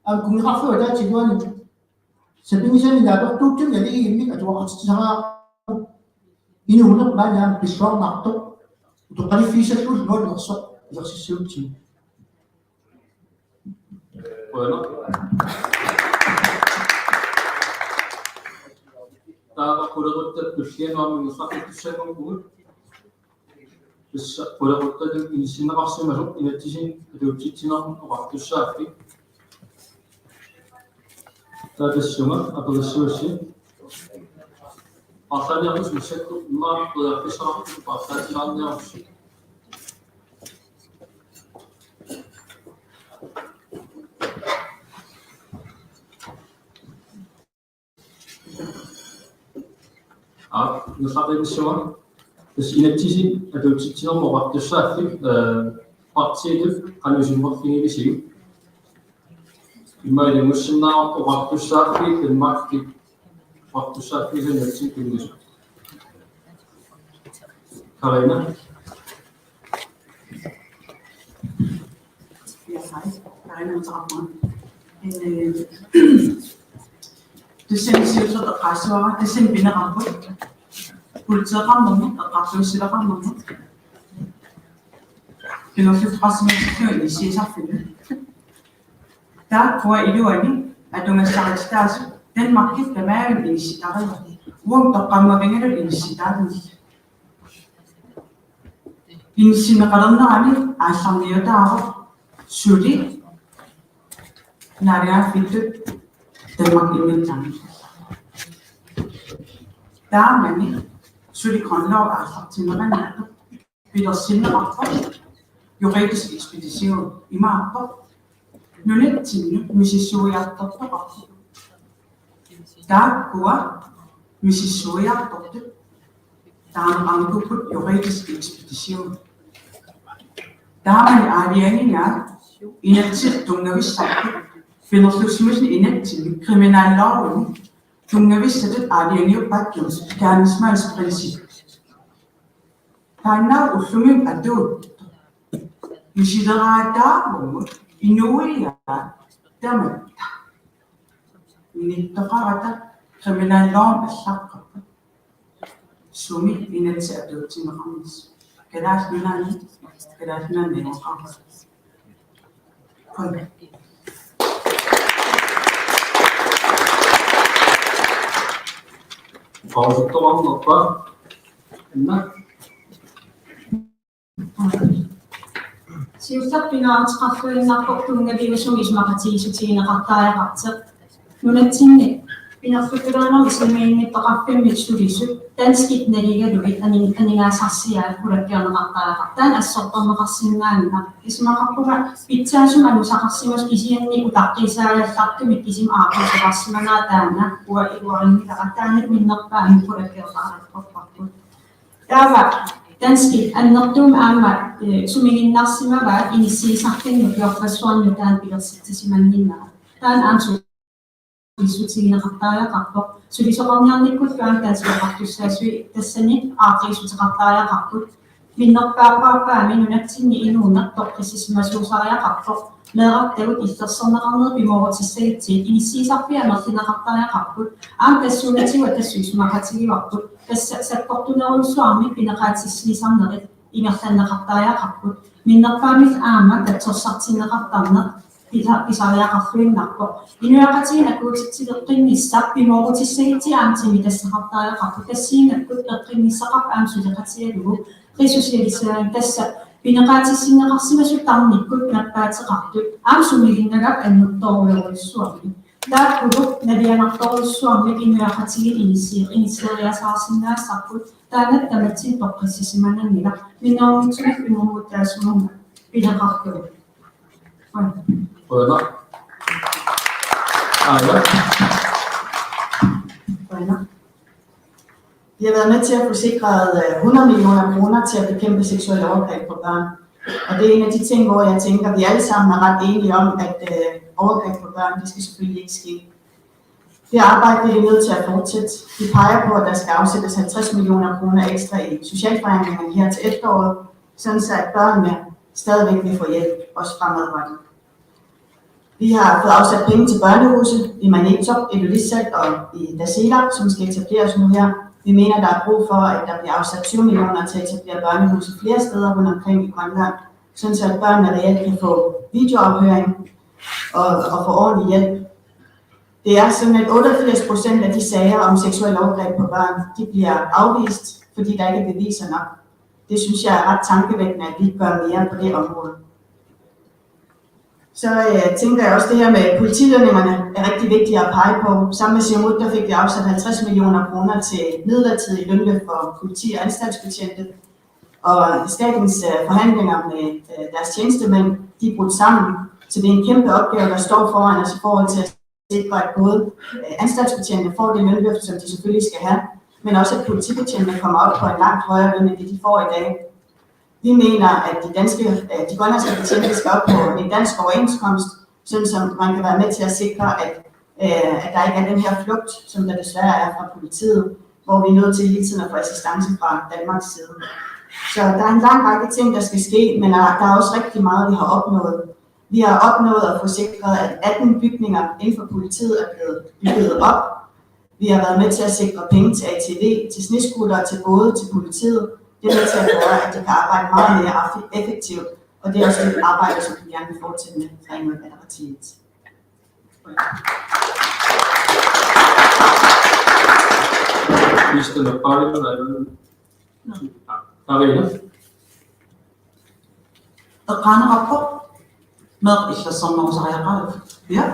أم كم يخافوا ذات سدواني سبيني سامي لا تقتل يدي يمين أتوقع تسرع إنه هنا ما نعم بسرعة نقطة وتقال في سلول نور نقصة يخص السلوكي. Bueno. Daha kurulukta Türkiye'nin anlamıysa Türkçe konuşulur. Biz kurulukta inisinde başlıyoruz. İletişim Türkçe'nin Türkçe şarkı. Tartışma, arkadaşlar. Pasal yanlış bir şey bunlar Türkçe şarkı pasal yanlış. Nusada emisyon, dus iletişim Türkçe'nin Türkçe şarkı partidir. Kanıcım vakfini bir şey. İmaylı Müslüman Türkçe şarkı kılmak ki Türkçe şarkı için kılmış. Karayna. Tusen siuso takaswa, tusen binakapot. Pulsa kamu, takasusi kamu. Pinusip kasmesiyo, isisa fili. Ta kuwa iluani, atong sakastas, den makit kamarin inisitari. Huwag takamabingin inisitari. Inisinakalam na kami, asang niyo tao, suri, nariyan fitut, den makit Daamani suli konlov aartartinnerannaatu pilersinneqarpa juridisk ekspedition imaarpa nunatsinnu misissuiartortoqarpu taakkua misissuiartortut taaneqarnukuput juridisk ekspedition daamani aalianginga inatsit tungavissarput finerlusmusin inatsinnu kriminaallooruni tungavissatut aaliangiuppakkirus kaanismaalsprinsip taannaa ullungim atuut misileraataarmut inuuliaa tamatta minittoqarata kriminaalloorm allaqqarpa sumi inatsi atuutsineqarnis Kelasnani, kelasnani okam. Koi. Fazla nokta. Siusap pinaqaqarfuinnaarpoq tuungavivasumismaqatiisutiinaqartaajaqarteq nunatsinni pinarfutulaanarmi simiinnittaqarfimmit sulisut danskit naligaluit aningaasarsiaa kulakkiarneqartaajaqartaan assortorneqarsinnaanna ismaqarpuga pitsaasuma nusaqarsimas kisianni utaqqiisaallallartumik kisim aaqiisaqarsimanaa taanna uwa iluarinniqaqattaanit minnerpaami kulakkiarneqartarporparput taava danskit annertuum aama sumiginnaarsimavaat inissiisartinnu piorfassuarnutaan pilersittisimanninnara taan aamsu isuutigineqartaajaqarpoq sulisoqarniarnikkut taan taasuaqartussaasui tassani aaqiisuteqartaajaqarput minnerpaappaappaami nunatsinni inuunaq toqqissismasuusariaqarpoq meeqartavut illerserneqarner pimoorutissagitsit inissiisarpiamertinaqartaajaqarput aam tassuunatiwa tassuismaqatigivarput тассаккортунерулсуарми пинеқаатиссиисарнерит имерланнеқартариақарпут миннерпаамит аама татсорсартиннеқартарнеқ писариақарфуиннарпо инуяқатигина куутитсилеққинниссақ пимоорутиссагити аамтими тассақартариақарпут тассиингаккут эққинниссақарп аамсулеқатигалугу қисусиалисаан тасса пинеқаатиссиннеқарсимасу тарниккут наппаатеқартут аамсумигиннагап аннерторулерулиссуарми тааккулук навианарторулсуарми инуяқатигил инисериасаарсинаассарпут таанат таматсин тоққиссисимананнила миннерумитсуник пимумуттаасумунга пилеқартугу Voilà. Vi har været med til at få sikret 100 millioner kroner til at bekæmpe seksuelle overgreb på børn. Og det er en af de ting, hvor jeg tænker, at vi alle sammen er ret enige om, at overgreb på børn, det skal selvfølgelig ikke ske. Det arbejde det er nødt til at fortsætte. Vi peger på, at der skal afsættes 50 millioner kroner ekstra i socialforhandlingerne her til efteråret, sådan så at børnene stadigvæk vil få hjælp, også fremadrettet. Vi har fået afsat penge til børnehuse i Manetop, i Ilulissat og i Dasela, som skal etableres nu her. Vi mener, der er brug for, at der bliver afsat 20 millioner til at etablere børnehuse flere steder rundt omkring i Grønland, sådan så at børnene reelt kan få videoafhøring og få ordentlig hjælp. Det er sådan, at 88% af de sager om seksuelle overgreb på børn, de bliver afvist, fordi der ikke er beviser nok. Det synes jeg er ret tankevækkende, at vi ikke gør mere på det område. Så tænker jeg også, det her med politilønningerne er rigtig vigtigt at pege på. Sammen med Siumut, der fik vi afsat 50 millioner kroner til midlertidig lønløft for politi- og anstaltsbetjente. Og statens forhandlinger med deres tjenestemænd, de er brudt sammen. Så det er en kæmpe opgave, der står foran os i forhold til at sikre, at både anstaltsbetjente får det lønløft, som de selvfølgelig skal have, men også at politibetjentene kommer op på en langt højere løn, end det de får i dag. Vi mener, at de grønlandske betjente skal op på en dansk overenskomst, sådan som man kan være med til at sikre, at der ikke er den her flugt, som der desværre er fra politiet, hvor vi er nødt til hele tiden at få assistance fra Danmarks side. Så der er en lang række ting, der skal ske, men der er også rigtig meget, vi har opnået. Vi har opnået at få sikret, at 18 bygninger inden for politiet er blevet bygget op. Vi har været med til at sikre penge til ATV, til sneskutter, til både til politiet. Det er med til at gøre, at de kan arbejde meget mere effektivt, og det er også et arbejde, som vi gerne vil fortsætte med fra Inuit Ataqatigiit. Vi stiller bare lidt med Karina. Eqqaanaqarpoq meeq illassernerusariaqalut ja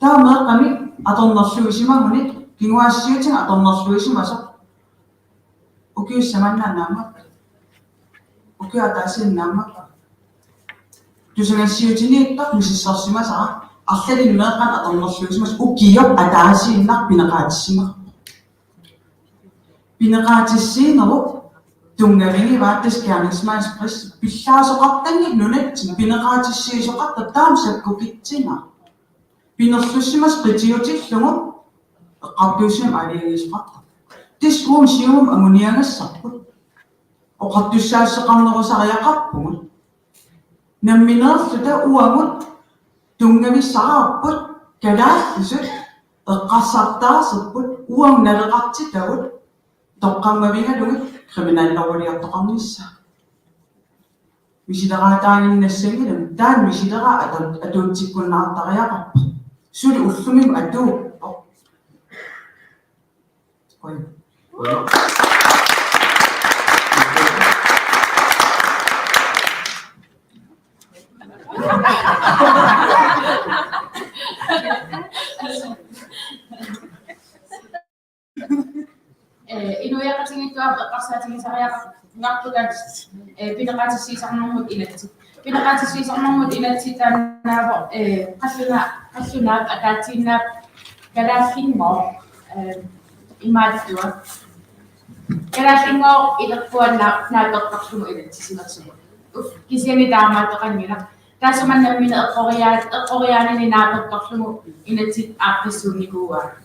taa meeqqami atornerluusimaguni kinguaassiutinga atornerluusimasoq ukiussamannaannaammaq ukiataasiinnaammaq tusangassiutiniittaq misissarsimasara арлалин meeqqan atornerluusimas ukkiyoq ataasiinnar pineqaatissimaq pineqaatissiineruq tungavingi vaattaskearnismaas pris pillaasoqartangi nunatsin pineqaatissiisoqarta taamsakkukitsinga pinerlussimas qitiutillugu eqqartuusim aliagisqarta tiskuum sium amuniangassarput oqartussaassaqarnerusariaqarpugut nammineerluta uagut tungavissaraarput kalaallusut eqqarsartaaserput uang naleqartitagut toqqammavingalugut kriminallovlige opdragelse. Misidara tayo na singin, dan misidara adon tikun na tarayaka. Suri usumim ado. Inuya kasi ito ang kasating sa kaya ngaktugan pinakasisisang ng inati. Pinakasisisang ng inati na kasunat at atinap galasin mo imadwa. Galasin mo ilagpuan na natoktak mo inati sinasumot. Kasi ni dama to kanila. Kaso man namin na Koreanin ni natoktak mo inati apisun ni Kuwa.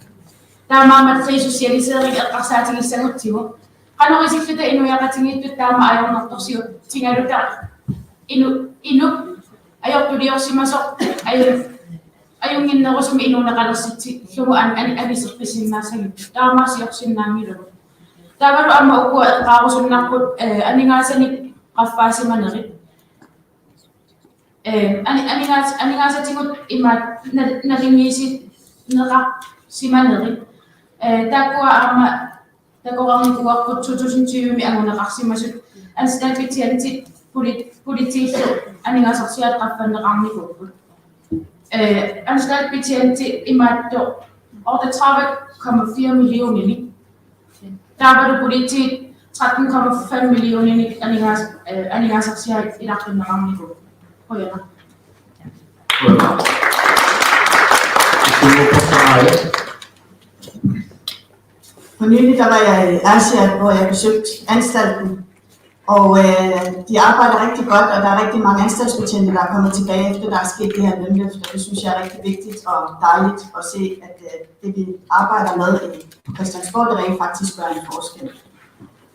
Tama matay sosialisering at kasating isang utimo. Ano kasi kita inuya katingin ito tama ayaw nagtoksiyo. Tingaro ta. Inup. Ayaw tuliyaw si Masok. Ayaw ngin na ko sa mainuna ka na sumuan anisok pisin na sa'yo. Tama siyok sin namin ro. Tama ro ang maupo at kakosong nakot. Ani nga sa ni kafasi manarit. Ani nga sa tingot imat naringisit si manarit. Tako ang kuwa ko tutusin siyo mi ang nakasimasyon. Ang sinapitian si politisyo, ang nga saksiyat kafan na kami ko. Ang sinapitian si imato, o det 30,4 millioner ni. Dapat ang politik 13,5 millioner ni ang nga saksiyat ilakon na kami ko. Hoy na. For nylig der var jeg i Asia, hvor jeg besøgte anstalten, og de arbejder rigtig godt, og der er rigtig mange anstaltsbetjente, der er kommet tilbage efter, der er sket det her lønløft, og det synes jeg er rigtig vigtigt og dejligt at se, at det vi arbejder med på Christiansborg, det rent faktisk gør en forskel.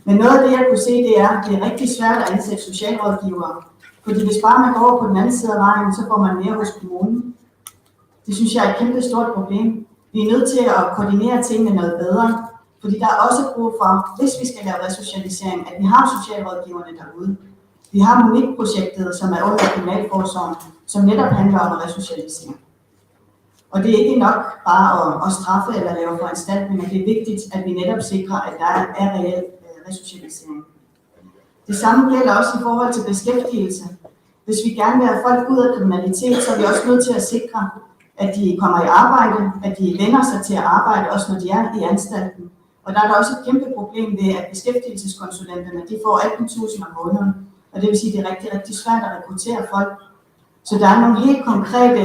Men noget af det, jeg kunne se, det er, at det er rigtig svært at ansætte socialrådgivere, fordi hvis bare man går over på den anden side af vejen, så får man mere hos kommunen. Det synes jeg er et kæmpe stort problem. Vi er nødt til at koordinere tingene noget bedre. Fordi der er også brug for, hvis vi skal lave resocialisering, at vi har socialrådgiverne derude. Vi har MONIK-projektet, som er under kriminalforsorgen, som netop handler om resocialisering. Og det er ikke nok bare at straffe eller lave foranstaltninger. Det er vigtigt, at vi netop sikrer, at der er reel resocialisering. Det samme gælder også i forhold til beskæftigelse. Hvis vi gerne vil have folk ud af kriminalitet, så er vi også nødt til at sikre, at de kommer i arbejde, at de vender sig til at arbejde, også når de er i anstalten. Og der er der også et kæmpe problem ved, at beskæftigelseskonsulenterne, de får 18.000 om måneden. Og det vil sige, at det er rigtig, rigtig svært at rekruttere folk. Så der er nogle helt konkrete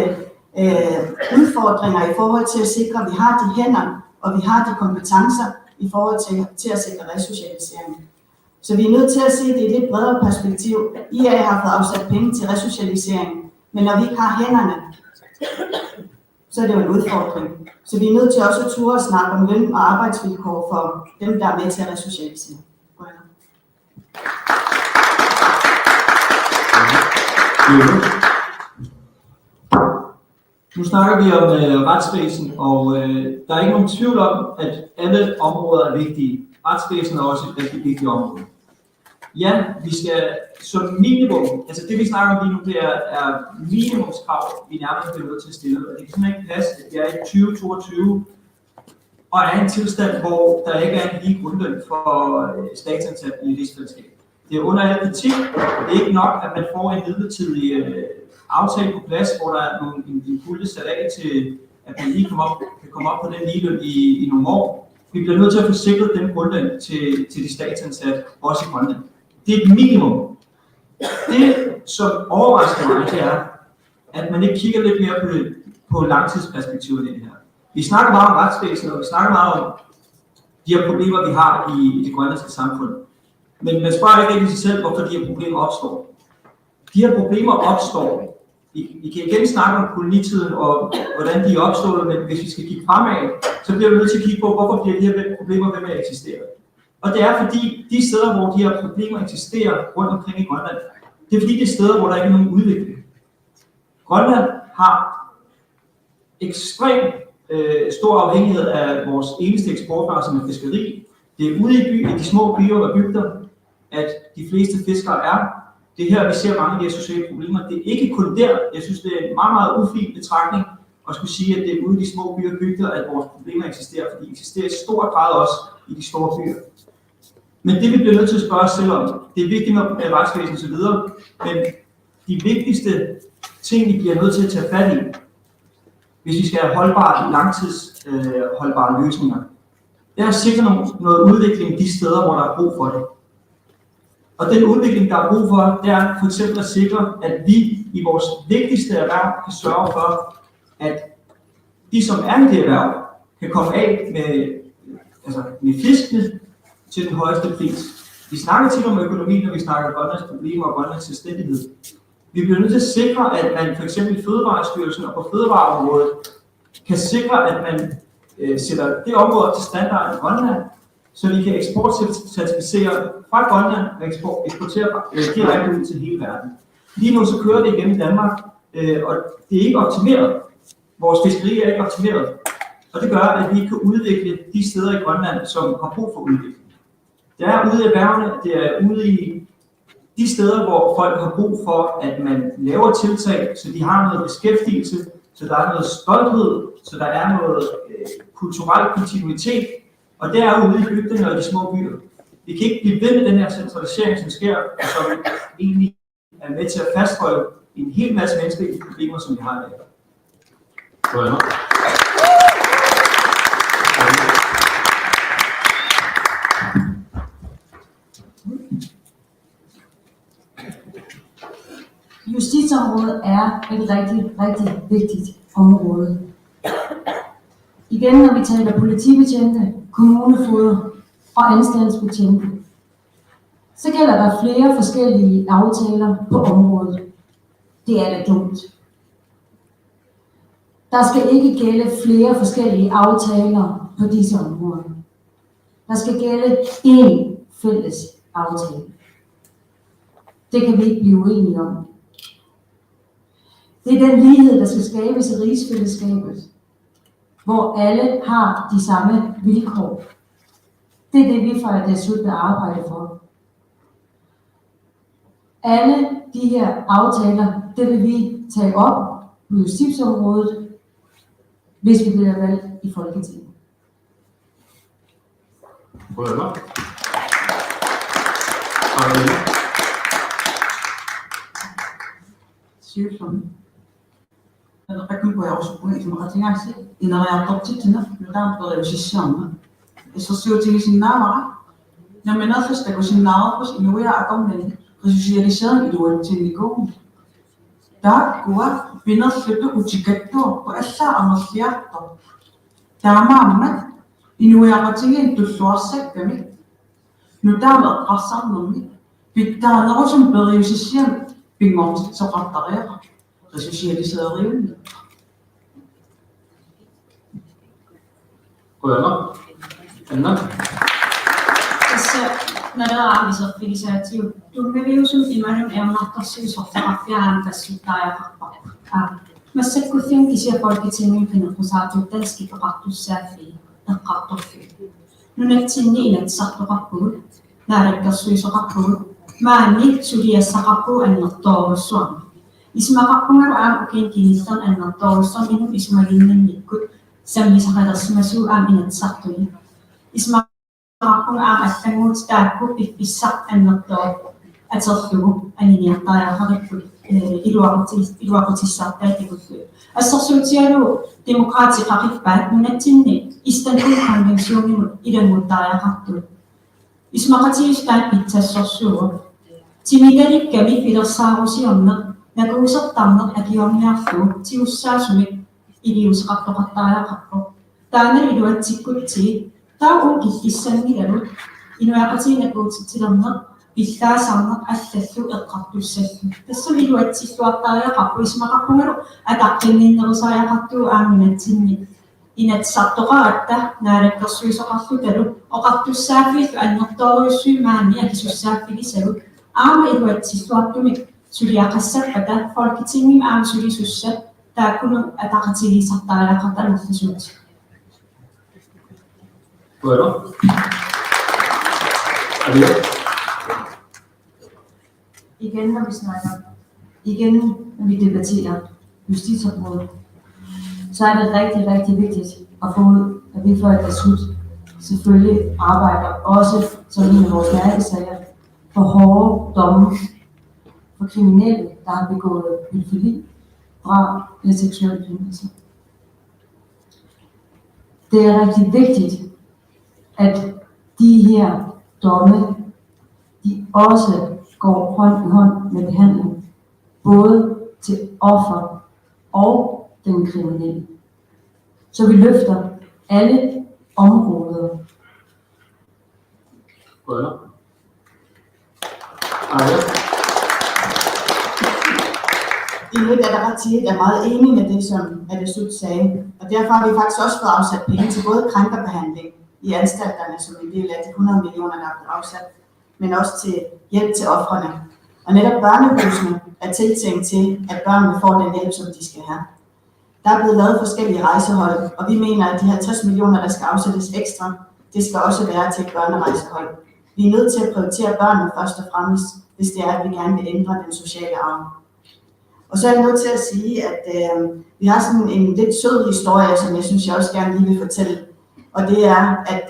udfordringer i forhold til at sikre, at vi har de hænder, og vi har de kompetencer i forhold til at sikre resocialisering. Så vi er nødt til at se det i et lidt bredere perspektiv. IA har fået afsat penge til resocialisering, men når vi ikke har hænderne, så er det jo en udfordring. Så vi er nødt til også at ture og snakke om løn og arbejdsvilkår for dem, der er med til at resocialisere. Nu snakker vi om retsvæsen, og der er ikke nogen tvivl om, at alle områder er vigtige. Retsvæsen er også et rigtig vigtigt område. Ja, vi skal som minimum, altså det vi snakker om lige nu, det er minimumskrav, vi nærmest bliver nødt til at stille. Og det kan simpelthen ikke passe, at vi er i 2022 og er i en tilstand, hvor der ikke er en lige grundløn for statsansat i rigsfællesskabet. Det er under al kritik. Det er ikke nok, at man får en midlertidig aftale på plads, hvor der er en pulje sat af til, at man lige kan komme op på den ligeløn i nogle år. Vi bliver nødt til at få sikret den grundløn til de statsansatte, også i Grønland. Det er et minimum. Det, som overrasker mig, det er, at man ikke kigger lidt mere på langtidsperspektivet i det her. Vi snakker meget om retsvæsenet, og vi snakker meget om de her problemer, vi har i det grønlandske samfund. Men man spørger ikke rigtig sig selv, hvorfor de her problemer opstår. De her problemer opstår. Vi kan igen snakke om kolonitiden og hvordan de er opstået, men hvis vi skal kigge fremad, så bliver vi nødt til at kigge på, hvorfor bliver de her problemer ved med at eksistere. Og det er fordi, de steder, hvor de her problemer eksisterer rundt omkring i Grønland, det er fordi, det er steder, hvor der ikke er nogen udvikling. Grønland har ekstremt stor afhængighed af vores eneste eksportvare, som er fiskeri. Det er ude i de små byer og bygder, at de fleste fiskere er. Det er her, vi ser mange af de her sociale problemer. Det er ikke kun der. Jeg synes, det er en meget, meget ufin betragtning at skulle sige, at det er ude i de små byer og bygder, at vores problemer eksisterer, for de eksisterer i stor grad også i de store byer. Men det, vi bliver nødt til at spørge os selv om, det er vigtigt med retsvæsen og så videre, men de vigtigste ting, vi bliver nødt til at tage fat i, hvis vi skal have langtidsholdbare løsninger, det er at sikre noget udvikling de steder, hvor der er brug for det. Og den udvikling, der er brug for, det er for eksempel at sikre, at vi i vores vigtigste erhverv kan sørge for, at de, som er i det erhverv, kan komme af med fiskene til den højeste pris. Vi snakker tit om økonomi, når vi snakker Grønlands problemer og Grønlands selvstændighed. Vi bliver nødt til at sikre, at man for eksempel i Fødevarestyrelsen og på fødevareområdet kan sikre, at man sætter det område op til standard i Grønland, så vi kan eksportcertificere fra Grønland og eksportere direkte ud til hele verden. Lige nu så kører det igennem Danmark, og det er ikke optimeret. Vores fiskeri er ikke optimeret, og det gør, at vi ikke kan udvikle de steder i Grønland, som har brug for udvikling. Det er ude i erhvervene, det er ude i de steder, hvor folk har brug for, at man laver tiltag, så de har noget beskæftigelse, så der er noget stolthed, så der er noget kulturel kontinuitet, og det er ude i bygderne og de små byer. Vi kan ikke blive ved med den her centralisering, som sker, og som egentlig er med til at fastholde en hel masse menneskelige problemer, som vi har i dag. Justitsområdet er et rigtig, rigtig vigtigt område. Igen, når vi taler politibetjente, kommunefogeder og anstaltsbetjente, så gælder der flere forskellige aftaler på området. Det er da dumt. Der skal ikke gælde flere forskellige aftaler på disse områder. Der skal gælde én fælles aftale. Det kan vi ikke blive uenige om. Det er den lighed, der skal skabes i rigsfællesskabet, hvor alle har de samme vilkår. Det er det, vi fra DSU vil arbejde for. Alle de her aftaler, det vil vi tage op på justitsområdet, hvis vi bliver valgt i Folketinget. Rekkuja usuppuisimaqatigaasi ineriartortitna nutaanqeriusissiarma issersiutigisinnaavara naminallastakusinnaarpus inuia aqornani qisusialisering iluatsinnikuu taakkua pinerlutu utikattuarpu allaamerliartor taamaammat inuiaqatigin tulluarsakkami nutaameqqarsarnermi pittaanerusum periusissiam pingortitsoqartariaqa resocialiseriunni. Anna? Tässä nadaamisoffilisaatiu tunneviusum imanum eunartorsuusortaraffiaam tassuttajaqarpa. Massakkuthim kisia folketingin pinerqusaatuuttaski peqartussaaffi eqqartorfi. Nunatsinni inatsartoqarpugut naarakkersuisoqarpugut maanni suliassaqarpu annertoorussuarmi. Ismaqarpungalu aam ukin kinillan annertoorussuam inum ismaginninnikkut sammisaqalersimasuu aam inatsartuni. Ismaqarpunga aam attanguut taakku pippissaq annertoor aterlugu aniniartariaqarikkut iluaqutissartaatikullu. Assersuutialu demokraatiqaqippaat nunatsinni Istanbul konventionnimut ilanguuttariaqartu. Ismaqatigistaan itsassorsuugu. Timidalikkami pilersaarusiorneq nakuusertarneq akiorniarlugu tiussaasumik iliusqartoqartariaqarpu. Taanal iluatsikkutti taun killissanngilalu inuaqatiinakuutittilerneq pillaasarneq allallu eqqartussallu. Tassum iluatsilluartariaqarpu ismaqarpungalu ataqqinninnerisariaqartuu aaminatsinni inatsartoqaratta naalakkersuisoqarlutalu oqartussaafiillu annertooriussui maanni akisussaafigisalu aama iluatsilluartumik suliaqassappata folketingim aama sulisussa taakkunu ataqatigisartariaqartanerlasuut. Bueno. Igen, når vi debatterer justitsområdet, så er det rigtig, rigtig vigtigt at få ud, at vi for et beslut selvfølgelig arbejder også som en af vores mærkesager for hårde domme for kriminelle, der har begået pædofili, drab eller seksuel krænkelse. Det er rigtig vigtigt, at de her domme, de også går hånd i hånd med behandling, både til offer og den kriminelle. Så vi løfter alle områder. Inuit Ataqatigiit er meget enige med det, som Atassut sagde, og derfor har vi faktisk også fået afsat penge til både krænkerbehandling i anstalterne, som en del af de 100 millioner, der er blevet afsat, men også til hjælp til ofrene. Og netop børnehusene er tiltænkt til, at børnene får den hjælp, som de skal have. Der er blevet lavet forskellige rejsehold, og vi mener, at de 50 millioner, der skal afsættes ekstra, det skal også være til et børnerejsehold. Vi er nødt til at prioritere børnene først og fremmest, hvis det er, at vi gerne vil ændre den sociale arv. Og så er jeg nødt til at sige, at vi har sådan en lidt sød historie, som jeg synes, jeg også gerne lige vil fortælle. Og det er, at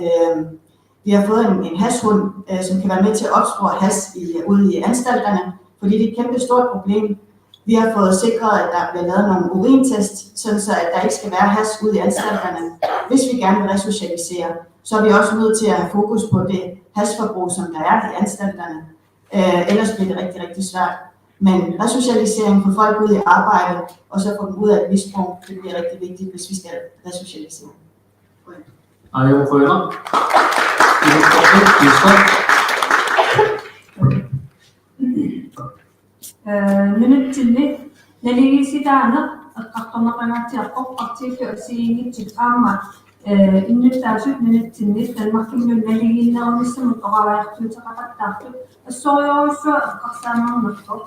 vi har fået en hashhund, som kan være med til at opspore hash ude i anstalterne, fordi det er et kæmpe stort problem. Vi har fået sikret, at der bliver lavet nogle urintest, sådan så at der ikke skal være hash ude i anstalterne. Hvis vi gerne vil resocialisere, så er vi også nødt til at have fokus på det hashforbrug, som der er i anstalterne. Ellers bliver det rigtig, rigtig svært. Men resocialisering for folk ud i arbejde, og så få dem ud af et misbrug, det bliver rigtig vigtigt, hvis vi skal resocialisere. Nunutsilli naligisitaana aqartornaqangaatiarpoq partiilu asiinitsit aama innuttaasut nunutsilli talmarkimnu naligiinnerumissumut oralaartuutaqaqattaartut assoriorissua eqqarsaamarnertoq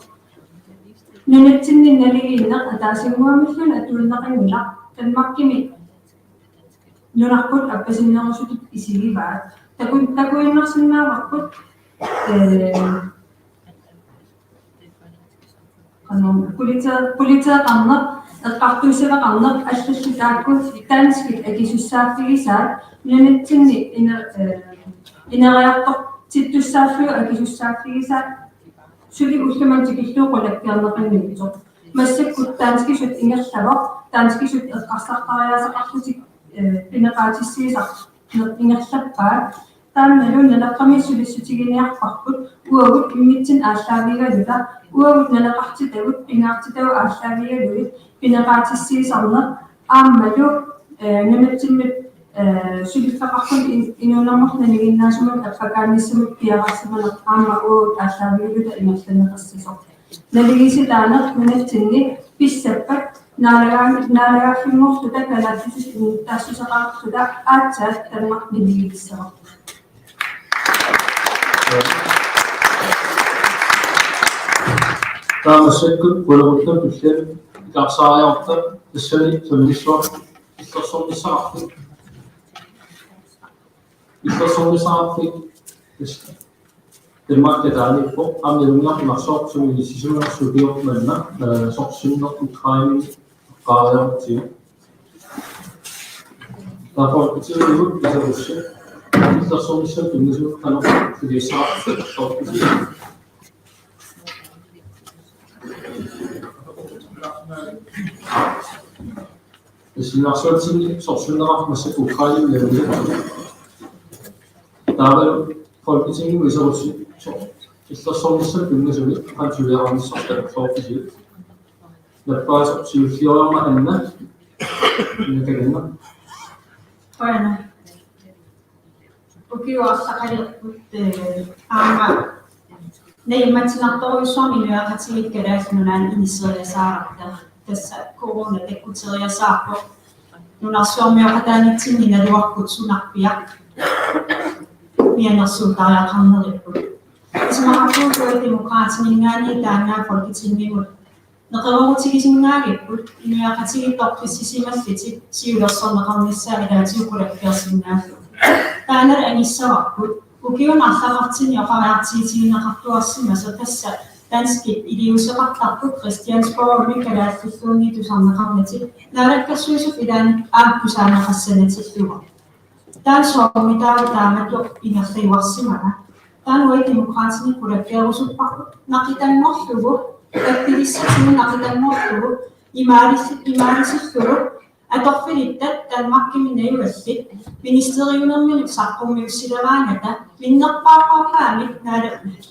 nunutsilli naligiinner ataasinguamillun atuulneqangila talmarkimi nunarput appasinnerusutut isigivaat takuinnersinnaamarput Politaqarner eqqartuusavaqarner аллаллутааккут таанскит акисуссааффигисаат нунатсинни инериартор титтуссааффиу акисуссааффигисаат сули уллумантикиллуuqulakkiarneqannimitsoq массаккут таанскисут ингерлавоq таанскисут эққарсартариасақарлутик пинеқаатиссиисар ингерлаппаат таанналун налаққамиссулиссутигиниарпарпут уагут иммитсин ааллаавигалула уагут налақартитагут пингаартитагу ааллаавигалуит пинеқаатиссиисарнер ааммалу нунатсиннут сулиффақарпун инуунэрморнанигиннаасумут аппакааниссамут пиараарсиманер аама уагут ааллаавигалута ингерланеқассисоқ налигиситаанер нунатсинни писсаппат наалагааффингорлута калаатсис таассусақаартута аатсаат талмақ нилигиссава Tämä sekku puolella pystyy kapsaajalta tässä Isosomisaafi Termarketali på anledningar till sak som i decisionen skulle uppmärna sortsynd och Ukraina qarar till. Därför betyder det att det är Isosomisaafi kunde kan för det sak så Isosomisaafi sortsyndere med sig Ukraina lever. Daarbij Folketinget viser også, at der så bygges ud kan tydeligere en sådan forfælde. Der bare så tydeligere om andet, end det kan. Højne. Okay, også så kan det ama. Nej, man snakker jo som i Ataqatigiit keräysnynän initiaali saada tässä korona-tekutiria saakko. Nuna Suomi joka tänne sinne ruokkut sunappia. Mianersuutariaqarnerippu. Ismaqartuutua demokraatingingaani taangaa folketingigut. Neqerorutigisinngaagipput inuaqatigiittorpissisimallitit siulersorneqarnissaari taatiuqulakkiarsinnaallu. Taanar angissararput ukiunarlaqartini oqariartiitigineqartuarsimasa tassa danskit iliuseqartarpu Christiansborg kalaallulluni tusarneqarnati naalakkersuisuk ilaani aappusaanaqassanatillua taan suomitaaru taamatlu inerriuarsimaga taan uai demokraatini kulakkeerusupparpu naqitanngorlugu tappilissatigu naqitanngorlugu imaalissillulu atorfilittat tanmarkiminayulassit ministeriunerminut saqqummiussileraangata minnerpaaqaaqaamik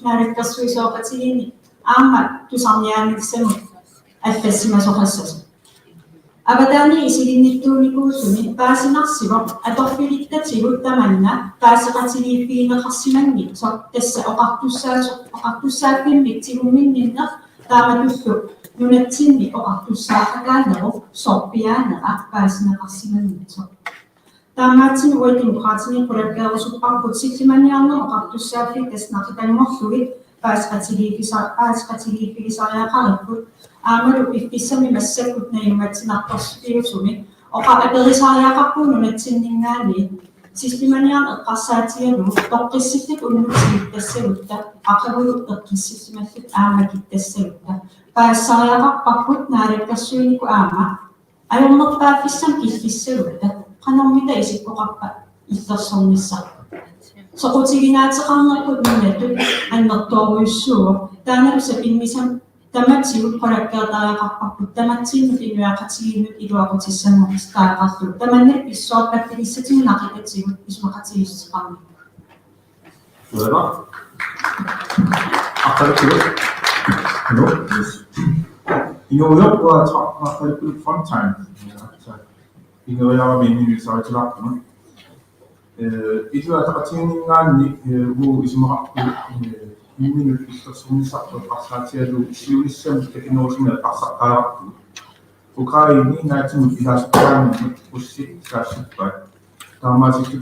naalakkersuisoqatigiini aamma tusarniaanilsamut аллассимасоқассас абатаани исигинниттууникуусуни паасинарсиво аторфилиттатигут таманна паасеқатигииффигинеқарсиманни со тасса оқартуссааккиммик тигумминниннер тааматуллу нунатсинни оқартуссаақакаанеру сорпиаанеа паасинеқарсиманнитсо таамаатсин уай демократини qulakkeerusupparput силлиманиарнер оқартуссааффи таснақитангорлугит паасеқатигииффигисариақариппут аамалу писсами массаккут наимматсинарторсиусуми оқаапеқисариақарпуунунатсиннингаани силлиманиарн эққарсаатигалу тоққиссиллик уннутигиттассагутта ақавулу эққиссималлик аамакиттассагутта паассариақарпарпут наалаккерсуинику аама ajornerpaaffissam killissagutta qanarmita isikkoqarpa illersornissaq soqutiginaatiqarnerput nunatut annertoruissuuq taanalusa pinmisam tamatsigut qolakkeertariaqarparput tamatsiinnut inuaqatiginnut iluaqutissannortis taaqarlu tamannat pissoorpappilissatigunaqitatigut ismaqatigissiqarni Voilà. Hallo? Ignorer og har et fronttegn. Ignorerer meningen, så er det lagt. Itu ada kecilnya ni, bu isma minit itu semua satu pasal lu siulisem teknologi pasal karakter. Bukan ini nanti mungkin sekarang usik kasihkan. Tamat itu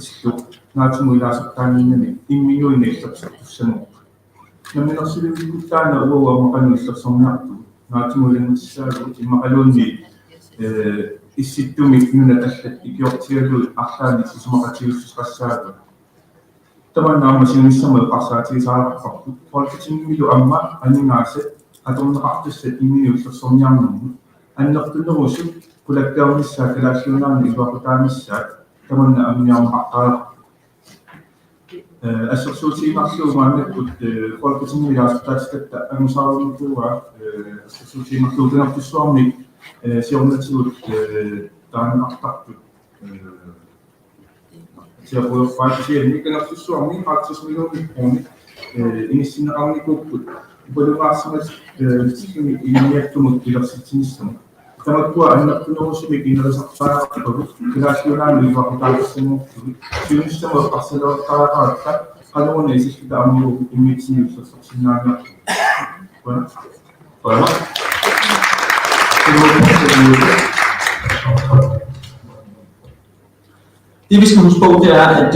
nanti mungkin sekarang ini minggu ini satu semua. Namun hasil kita nak bawa makan itu semua. Nanti mungkin sesuatu yang maklum ni isitu mungkin ada ikhtiar dulu akan di semua kecil sesuatu. Teman nama sini semua pasal cerita kalau kecil itu amat anu nasib atau nak aktif ini itu semua yang anak tu nunggu kulit kau ni sekelasional ni bapak kami sek teman nama yang akal asosiasi maksud mana kalau kecil ni dah kita anu sahaja itu asosiasi maksud dengan tu suami siapa tu dan aktak tu siapa faham ni kena tu suami akses minum ni ini sinar ni kukut boleh masuk ini tu mungkin sini semua. Kalau tu anak tu nunggu sini kita saksa keracunan di bawah kita semua. Sini semua pasal karakter kalau ni kita ambil image ni sebenarnya. Faham? Det vi skal huske på, det er, at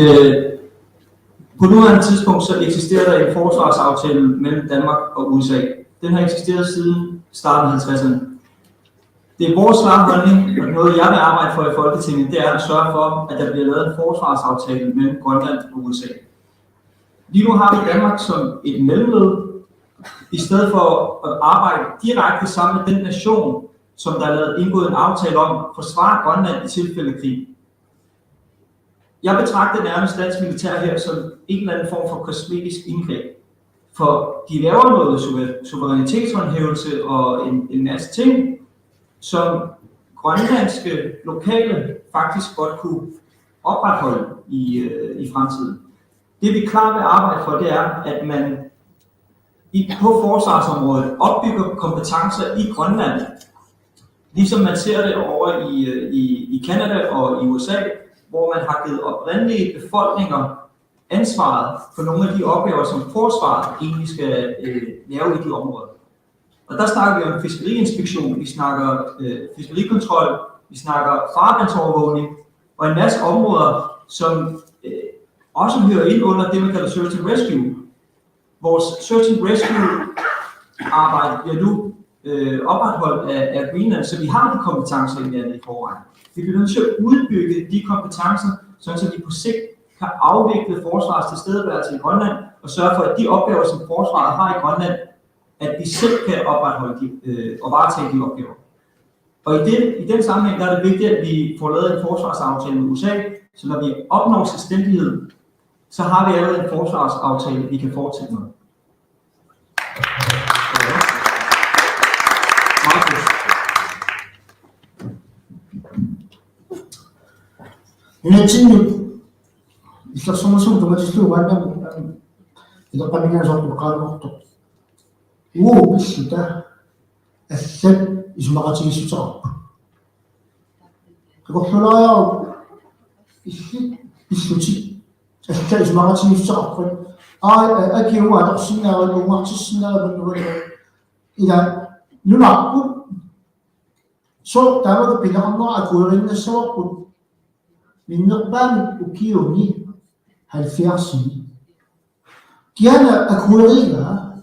på nuværende tidspunkt så eksisterer der en forsvarsaftale mellem Danmark og USA. Den har eksisteret siden starten af 50'erne. Det er vores klare holdning, og noget jeg vil arbejde for i Folketinget, det er at sørge for, at der bliver lavet en forsvarsaftale mellem Grønland og USA. Lige nu har vi Danmark som et mellemled, i stedet for at arbejde direkte sammen med den nation, som der er lavet indgået en aftale om at forsvare Grønland i tilfælde af krig. Jeg betragter nærmest dansk militær her som en eller anden form for kosmetisk indgreb. For de laver noget suverænitetshåndhævelse og en masse ting, som grønlandske lokale faktisk godt kunne opretholde i fremtiden. Det vi klart vil arbejde for, det er, at man på forsvarsområdet opbygger kompetencer i Grønland, ligesom man ser det over i Canada og i USA, hvor man har givet oprindelige befolkninger ansvaret for nogle af de opgaver, som forsvaret egentlig skal lave i de områder. Og der snakker vi om fiskeriinspektion, vi snakker fiskerikontrol, vi snakker farvandsovervågning og en masse områder, som også hører ind under det, man kalder Search and Rescue. Vores Search and Rescue arbejde bliver nu opretholdt af Greenland, så vi har de kompetencer i landet i forvejen. Vi bliver nødt til at udbygge de kompetencer, så vi på sigt kan afvikle forsvarets tilstedeværelse i Grønland og sørge for, at de opgaver, som forsvaret har i Grønland, at vi selv kan opretholde og varetage de opgaver. Og i den sammenhæng der er det vigtigt, at vi får lavet en forsvarsaftale med USA, så når vi opnår selvstændighed, så har vi allerede en forsvarsaftale, vi kan fortsætte med. Islasomosum tumatislu wanda ila pamina so qalqto wo bisita asad ismaqati sutaq ko xulaya isuti asad ismaqati sutaq aki huwa taqsina wa waqtisna wa ila nunaqu so tawa pinaqna akurin sawq من نقبان وكيوني هالفياسي كيانا أكوريها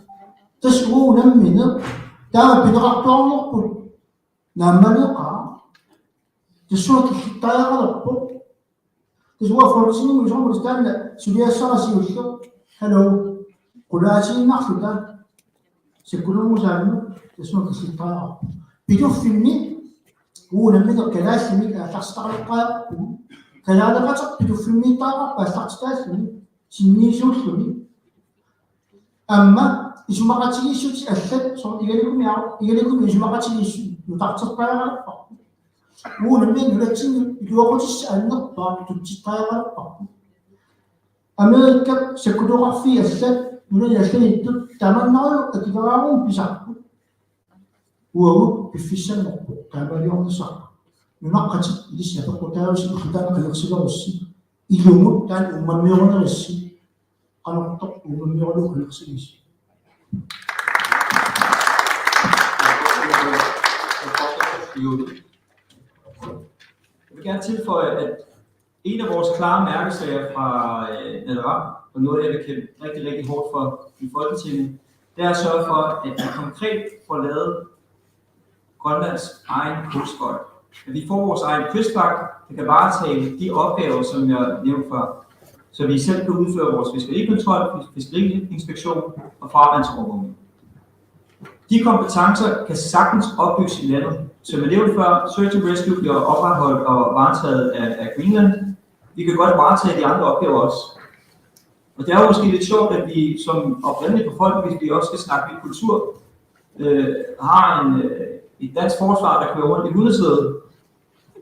تسعونا من دام بنغطان نقبل نعم نقع تسوى كحطايا غلط تسوى فرسين ويجعون رستان سوريا ساسي وشو هلو قلاتي نحن دان سيكونوا مزامنوا تسوى كحطايا بدو فيني هو نميذ كلاسي ميكا تستغرق كذلك تقتل في المنطقة فاستقتاسني سنين سوسني أما إجماعاتي سوتي أثد صار إيجالكم إجماعاتي يتعطى طيارة هو لما يلتين يوقف السؤال نقطة تجي طيارة أمريكا سكدوا في أثد من الأثد تمنعوا أتجاههم بزعم وهو بفيسن نقطة كاباليون صح نناقش ليش نفكر تاوش الخدمة كالوكسيلا والسي يلومو تان ومميرون السي قالوا طب ومميرون كالوكسيلا Jeg vil gerne tilføje, at en af vores klare mærkesager fra NADRAP, og noget jeg vil kæmpe rigtig hårdt for i Folketinget, det er at sørge for, at vi konkret får lavet Grønlands egen kystskøjt. At vi får vores egen kystvagt, der kan varetage de opgaver, som jeg nævnte før, så vi selv kan udføre vores fiskerikontrol, fiskeriinspektion og farvandsovervågning. De kompetencer kan sagtens opbygges i landet. Som jeg nævnte før, Search and Rescue bliver opretholdt og varetaget af Greenland. Vi kan godt varetage de andre opgaver også. Og det er jo måske lidt sjovt, at vi som oprindelige befolkning, hvis vi også skal snakke lidt kultur, har et dansk forsvar, der kører rundt i hundesædet,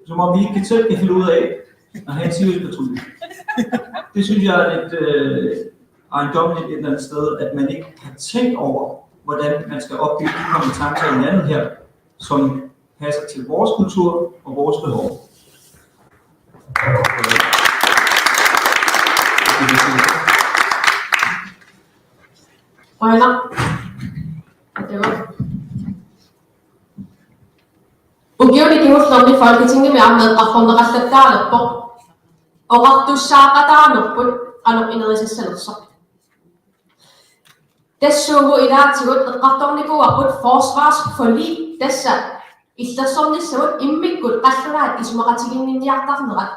som om vi ikke selv kan finde ud af at have en sikkerhedspatrulje. Det synes jeg er lidt ejendommeligt et eller andet sted, at man ikke har tænkt over, hvordan man skal opbygge de kompetencer i landet her, som passer til vores kultur og vores behov. Ugiuni kihuslomni Folketinget med med qaqorneqallattaarlerpoq oqartussaaqataarnerput qaluqinerisassalorsaq tassuugu ilaatigut eqqartornikuarput forsvarsforlig tassa illassornissavut immikkut qallulaat isumaqatiginninniartarnerat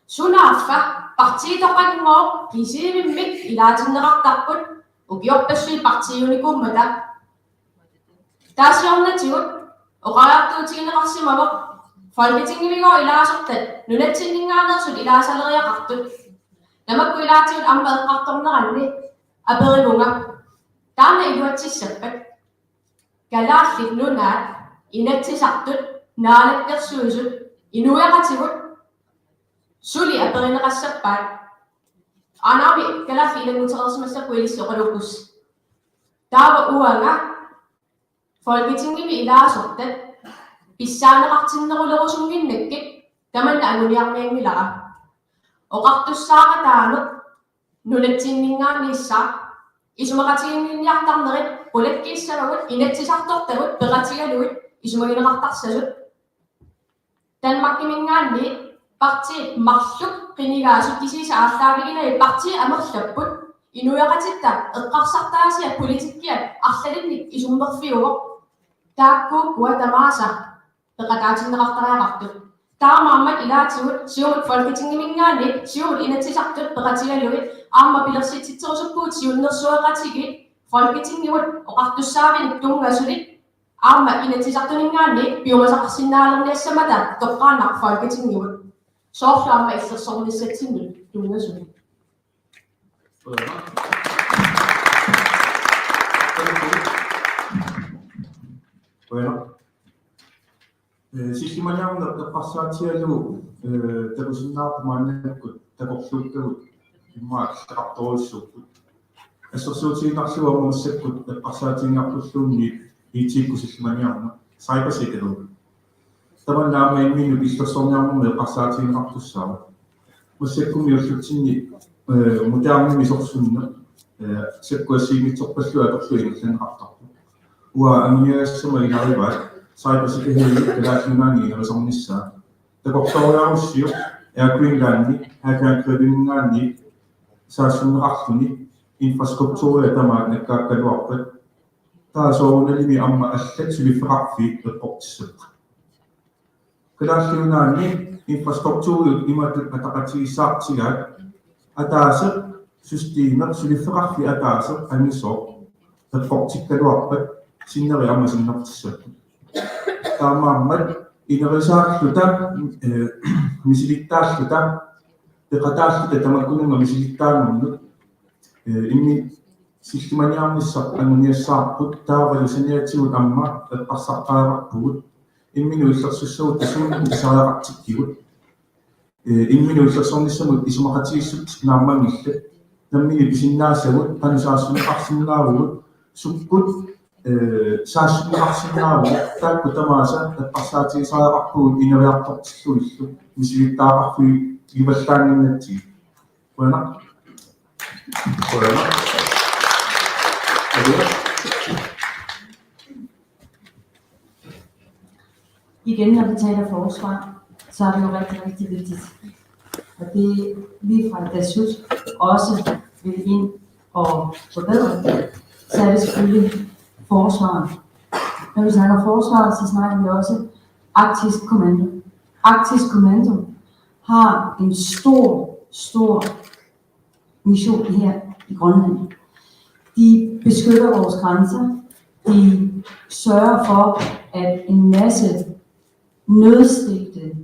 sunaaffa partiitoqanngoo kisiimimmik ilaatinneqartarput ugiorpassui partiunikumata taasiornatigut oqaartuutigineqarsimavaq Folketinget ilaasortat nunatsinningaannersut ilaasaleriaqartut namakku ilaatigut amma eqqartorneranni aperigunga taana iluatsissappak kalaallit nunaat inatsisartut naalakkersuusut inuaqatigut suli aperineqassappaat anaavi kalaalli ilanguterersmassappu ilissoqalukkus taava uanga Folketinget ilaasortat pissaaneqartinnerulerusunginnakkit tamanna aguniarmiangilara oqartussaaqataaneq nunatsinningaanniissaa isumaqatiginniartarnerit qulakkiissavagut inatsisartortagut peqatigaluit isumagineqartarsasut Danmarkimingaanni parti marluk qinigaasut tisiisa aallaaviginai parti amerlapput inuaqatitta eqqarsartaasiat politikkiat arlalinnik isummerfiuvoq taakkuuk kuatamaasa peqataatinneqartariaqartut таамаама илаатигут сиумут folketingimingaanник сиумут инатисартут пеқатигалугит аама пилерситситсерусуппуут сиуннерсуеқатигит folketingiут оқартуссаавиник тунгасулит аама инатисартунингаанник пиумасақарсинаалерниассамата тоққаанақ folketingiут соорлаама иллерсорнissatsinник тунгасулит. Bueno, sistemanyang nagkapasatialo tagusinnaaqmaannakkut takorluuttagut immaak taqartorussukut assorsuutiinarsuamuussakkut taqqarsaatiingarpulluunni iitiikku sistemanyarna cybersecurity tamannaama imminu illersorniarnerme eqqarsaatiinartussaava mussakkummi ullutsinni mutaarnimi sorsunna sakkuassiimitsorpallua atorluingerlanneqartarpu ua aminiassama inarivaat cybersecurity kalaassunaani resornissaa takortoriarussiu Greenlandi haakaankribingaanni saassunneqarluni infrastruktuuria tamaat nakkaakkaluarpat taasoorunalimi amma allat sulifeqarfi eqqortissaq kalaassunaani infrastruktuuriut imatut ataqatigissaartigaat ataaseq systeemeq sulifeqarfi ataaseq annisoo eqqortikkaluarpat sinneri amma sinnertissaq taamaammat inerisaarluta misilittaalluta peqataalluta tamakkununga misilittaannerlut immi sistemaniarnissaq anuniassaarput taavalusaniatigut amma eqqarsarqaararpugut imminu illersussagut tasuunni isariaqartikkigut imminu illersornissamut isumaqatigissut naarmangillat tammini pisinnaassagut qanusaassuneqarsinnaarugut sukkut saassuneqarsinnaarugut taakku tamaasa eqqarsaatigisariaqarpugut ineriartortilluillu misilittaaqarfui ivallaanginnatsi bueno. Igen, når vi taler forsvar, så er det jo rigtig vigtigt. Og det vi fra DASUT også vil ind og forbedre, så er det selvfølgelig forsvaret. Når vi snakker forsvaret, så snakker vi også Arktisk Kommando. Arktisk Kommando har en stor mission her i Grønland. De beskytter vores grænser. De sørger for, at en masse nødstigte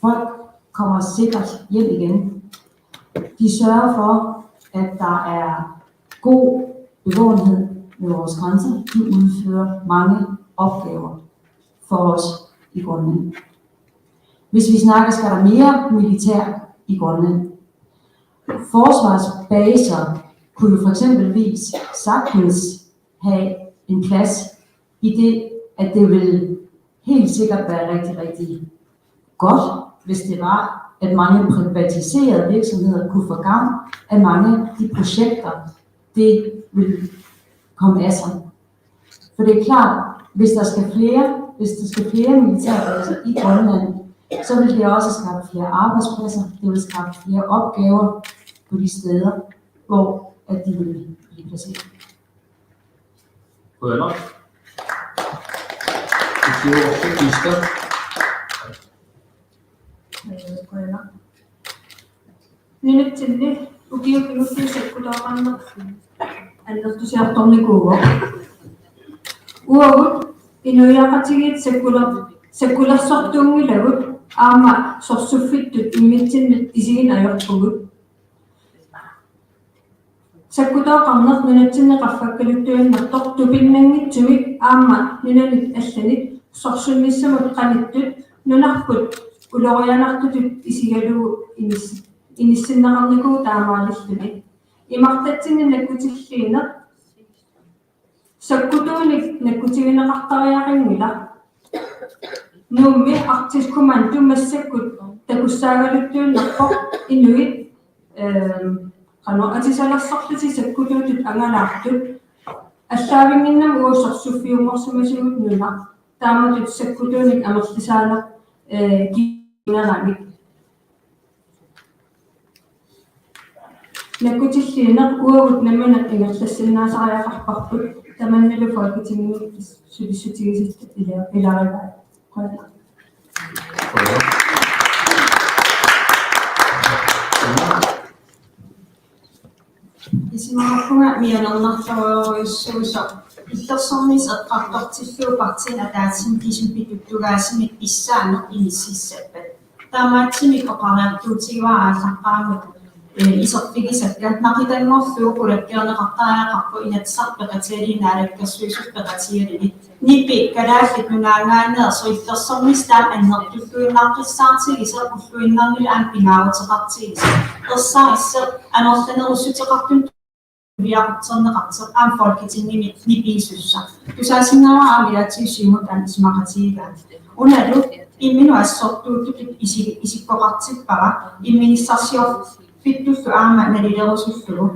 folk kommer sikkert hjem igen. De sørger for, at der er god bevågenhed ved vores grænser. De udfører mange opgaver for os i Grønland. Hvis vi snakker, skal der mere militær i Grønland. Forsvarsbaser kunne jo for eksempelvis sagtens have en plads i det, at det ville helt sikkert være rigtig godt, hvis det var, at mange privatiserede virksomheder kunne få gavn af mange af de projekter, det vil komme af sig. For det er klart, hvis der skal flere militærbaser i Grønland, så vil det også skabe flere arbejdspladser, det vil skabe flere opgaver på de steder, hvor at de vil blive placeret. Bueno. Lista. Bueno. Ninitsilli ukiukilutti sekkutoqanneq аллертусиарторникууго уагут инуяақатигит секкулерсортуунгилагут аама сорсуффиттут иммитсиннут исигин ajorpugут секкутоқарнеқ нунатсиннеқарфаккалуттуиннартор тупиннангитсумик аама нунанит алланит сорсунниссамут қаниттут нунарпут улорианартутут исигалугу иниссиннеқарникуу таамаалиллуни имартатсинни наккутиллиинеқ саккутууник наккутигинеқартариақингила нуумми артискуман тумассаккут такуссаагалуттуиннарпоқ инуит qano atisalassarluti sakkututut angalaartut аллаавингиннам уусорсуффиумморсумасигут нуна тааматут саккутууник амерлисаалеқ кинарамик накутиллиинеқ уагут наманат ингерлассиннаасариақарпарпут таманналу folketinget сулиссутигисит илаарива qala Isimakunga mianernartaruissuuso illersornis eqqartortilluupartin ataatim kisupituttugaasimik issaanu inississappat taamaatsimik oqariartuutigivaaraallaqaramut isorpigisakka naqitangorluu ulakkiorneqartariaqarpu inatsarpeqatialiinaalakkersuisuppeqatialini nipi kalaallit nunaangaanneersu illersornis taam annertulluinnaaqqisaartigisa ulluinnarnil aam pingaavutiqartigisa ersaarisse anorlanerussutiqartun viaqutserneqarter aam folketingimi nipiisussa tusaasinnaaraamilaatiusiimut aan ismaqatiigaan unalu imminu assortuuttut isikkoqartippara imminissarsior fittussu aama nalilerusullugu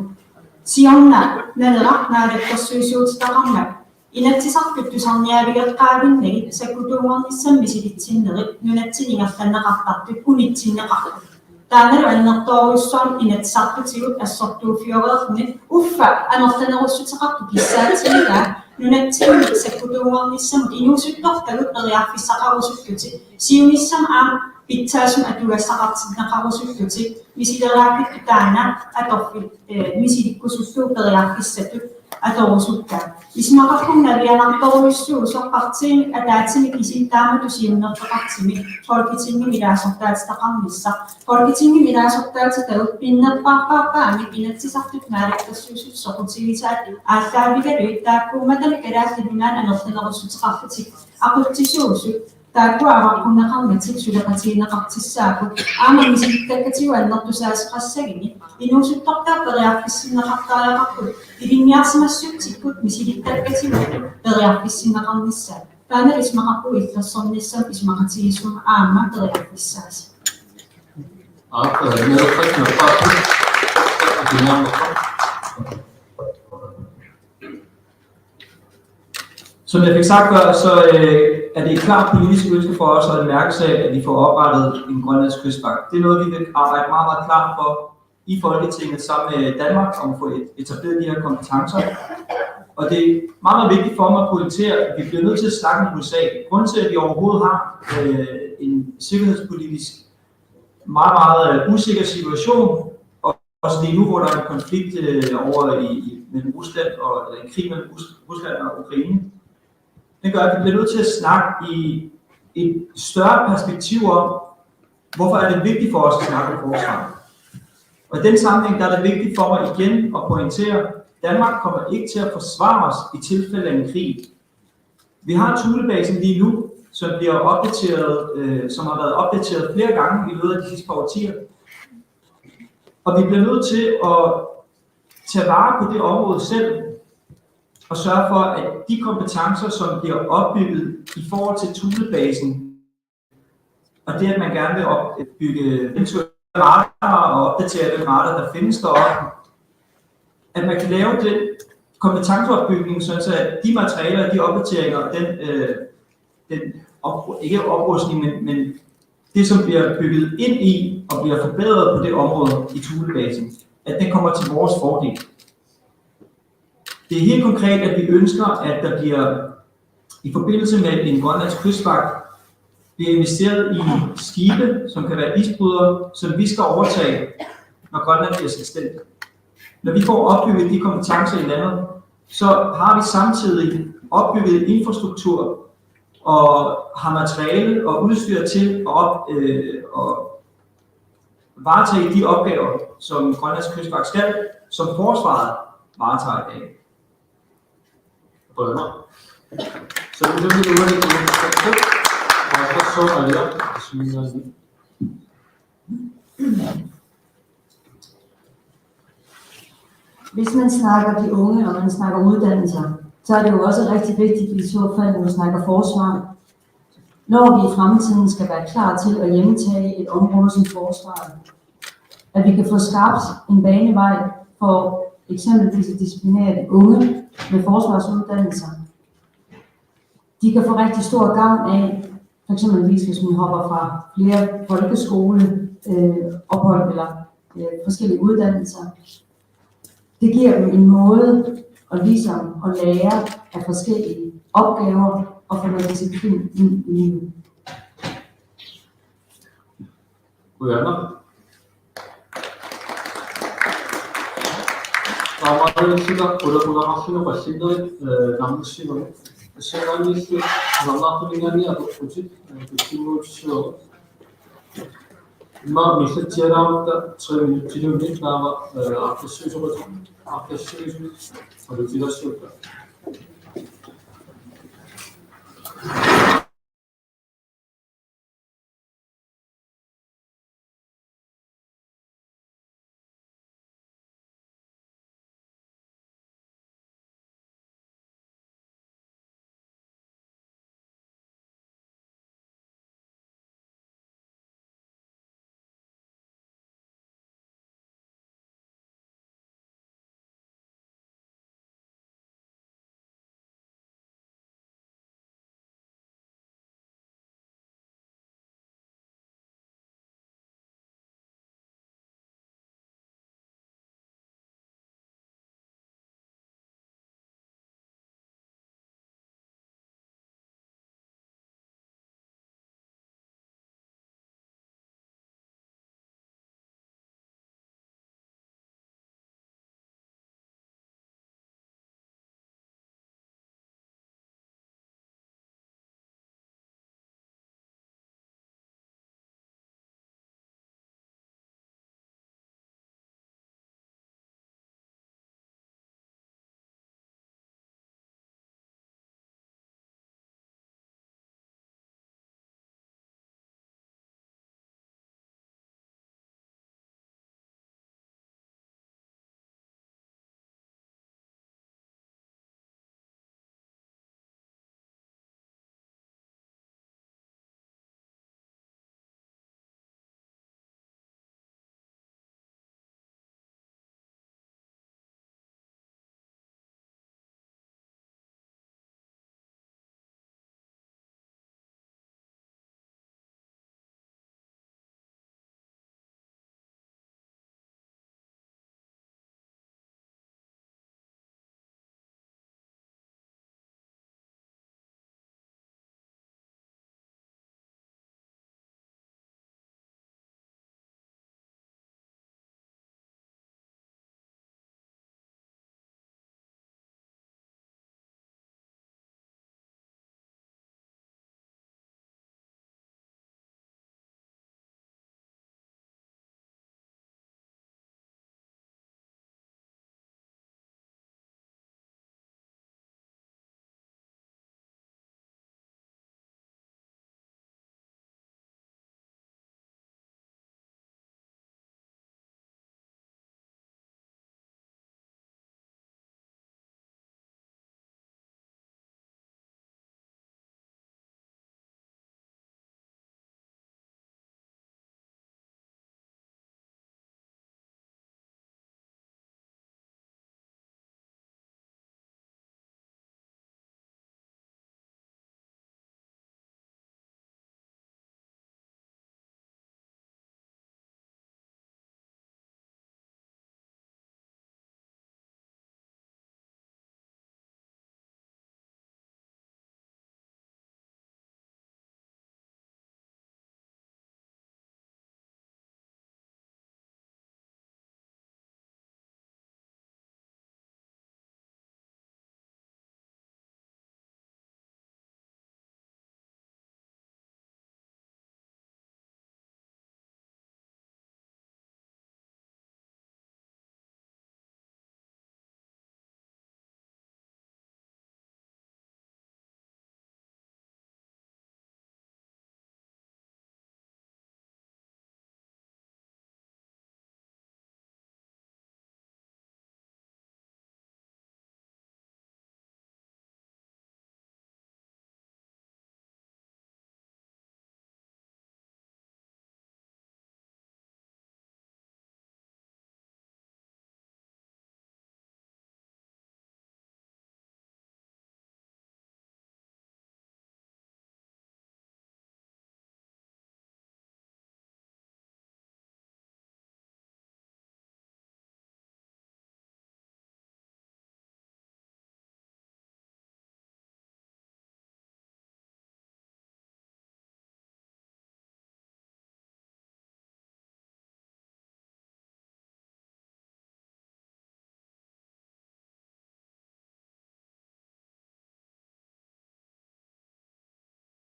siorna naleraq naalakkersuisuutitaqarmak inatsisartuttusarniavigeqqaavinnagit sakkutuuornissam misilitsinnerit nunatsiningerlanneqartartut unitsinneqartut taanalu annertoorussuam inatsisartutigut assortuufiorerni uffa anorlanerussutiqartut kissaatigaa nunatsinnik sakkutuuornissamut inuusuttortagut eriarfissaqarusulluti siunissam aam pitsaasum atugassaqartinneqarusulluti misileraapittu taana atorfit misilikkusulluu periarfissatut atorusukkaa ismaqarpunnavianartoruissuu soqqartiimik ataatimik isintaamatusiunnerteqartimik folketingimi ilaasortaatitaqarnissa folketingimi ilaasortaatitagut pinnerpaarpaarpaamik inatsisartut naalakkersuusut soqutigitaat aallaavikaluit taakkuumatami kalaallinunaan anerlanerussutiqarlutik aquttisuusut taakkuaavaqunneqarmatik suleqatiinneqartissaakut aama misilittakkatiu annertusaasiqassagini inuusuttortaa periarfissinneqartaajaqarput ilinniarsimassutikkut misilittakkatiu periarfissinneqarnissaa taanal ismaqarpu illersornissam ismaqatigisum aama periarfissaasi Som jeg fik sagt før, så er det et klart politisk ønske for os og en mærkesag, at vi får oprettet en grønlandsk kystvagt. Det er noget, vi vil arbejde meget, meget klart for i Folketinget sammen med Danmark, om at få etableret de her kompetencer. Og det er meget, meget vigtigt for mig at pointere, at vi bliver nødt til at snakke med USA. Grunden til, at vi overhovedet har en sikkerhedspolitisk meget, meget usikker situation, og også lige nu, hvor der er en konflikt over mellem Rusland og en krig mellem Rusland og Ukraine, det gør, at vi bliver nødt til at snakke i et større perspektiv om, hvorfor er det vigtigt for os at snakke om forsvar. Og i den sammenhæng, der er det vigtigt for mig igen at pointere, at Danmark kommer ikke til at forsvare os i tilfælde af en krig. Vi har Thulebasen lige nu, som bliver opdateret, som har været opdateret flere gange i løbet af de sidste par årtier. Og vi bliver nødt til at tage vare på det område selv, og sørge for, at de kompetencer, som bliver opbygget i forhold til Thulebasen, og det, at man gerne vil opbygge radar og opdatere den radar, der findes deroppe, at man kan lave den kompetenceopbygning, så at de materialer, de opdateringer, ikke oprustning, men det, som bliver bygget ind i og bliver forbedret på det område i Thulebasen, at den kommer til vores fordel. Det er helt konkret, at vi ønsker, at der bliver i forbindelse med en grønlandsk kystvagt bliver investeret i skibe, som kan være isbrydere, som vi skal overtage, når Grønland bliver selvstændigt. Når vi får opbygget de kompetencer i landet, så har vi samtidig opbygget infrastruktur og har materiale og udstyr til at varetage de opgaver, som Grønlands kystvagt skal, som forsvaret varetager i dag. Så det er det, Hvis man snakker de unge, og man snakker uddannelser, så er det jo også rigtig vigtigt i så fald, når man snakker forsvar. Når vi i fremtiden skal være klar til at hjemtage et område som forsvaret, at vi kan få skabt en banevej for eksempelvis at disciplinere de unge med forsvarsuddannelser. De kan få rigtig stor gavn af, for eksempelvis hvis man hopper fra flere folkeskoleophold eller forskellige uddannelser. Det giver dem en måde ligesom at lære af forskellige opgaver og få noget disciplin ind i livet. Uyana. Damarın silah burada hakkını başında yanlışlığı Şenganlısı zanlatı binani yapıp kucuk bütün şu ma mesaj çeramda çeviri çiğneyip daha arkadaşı çok arkadaşı çok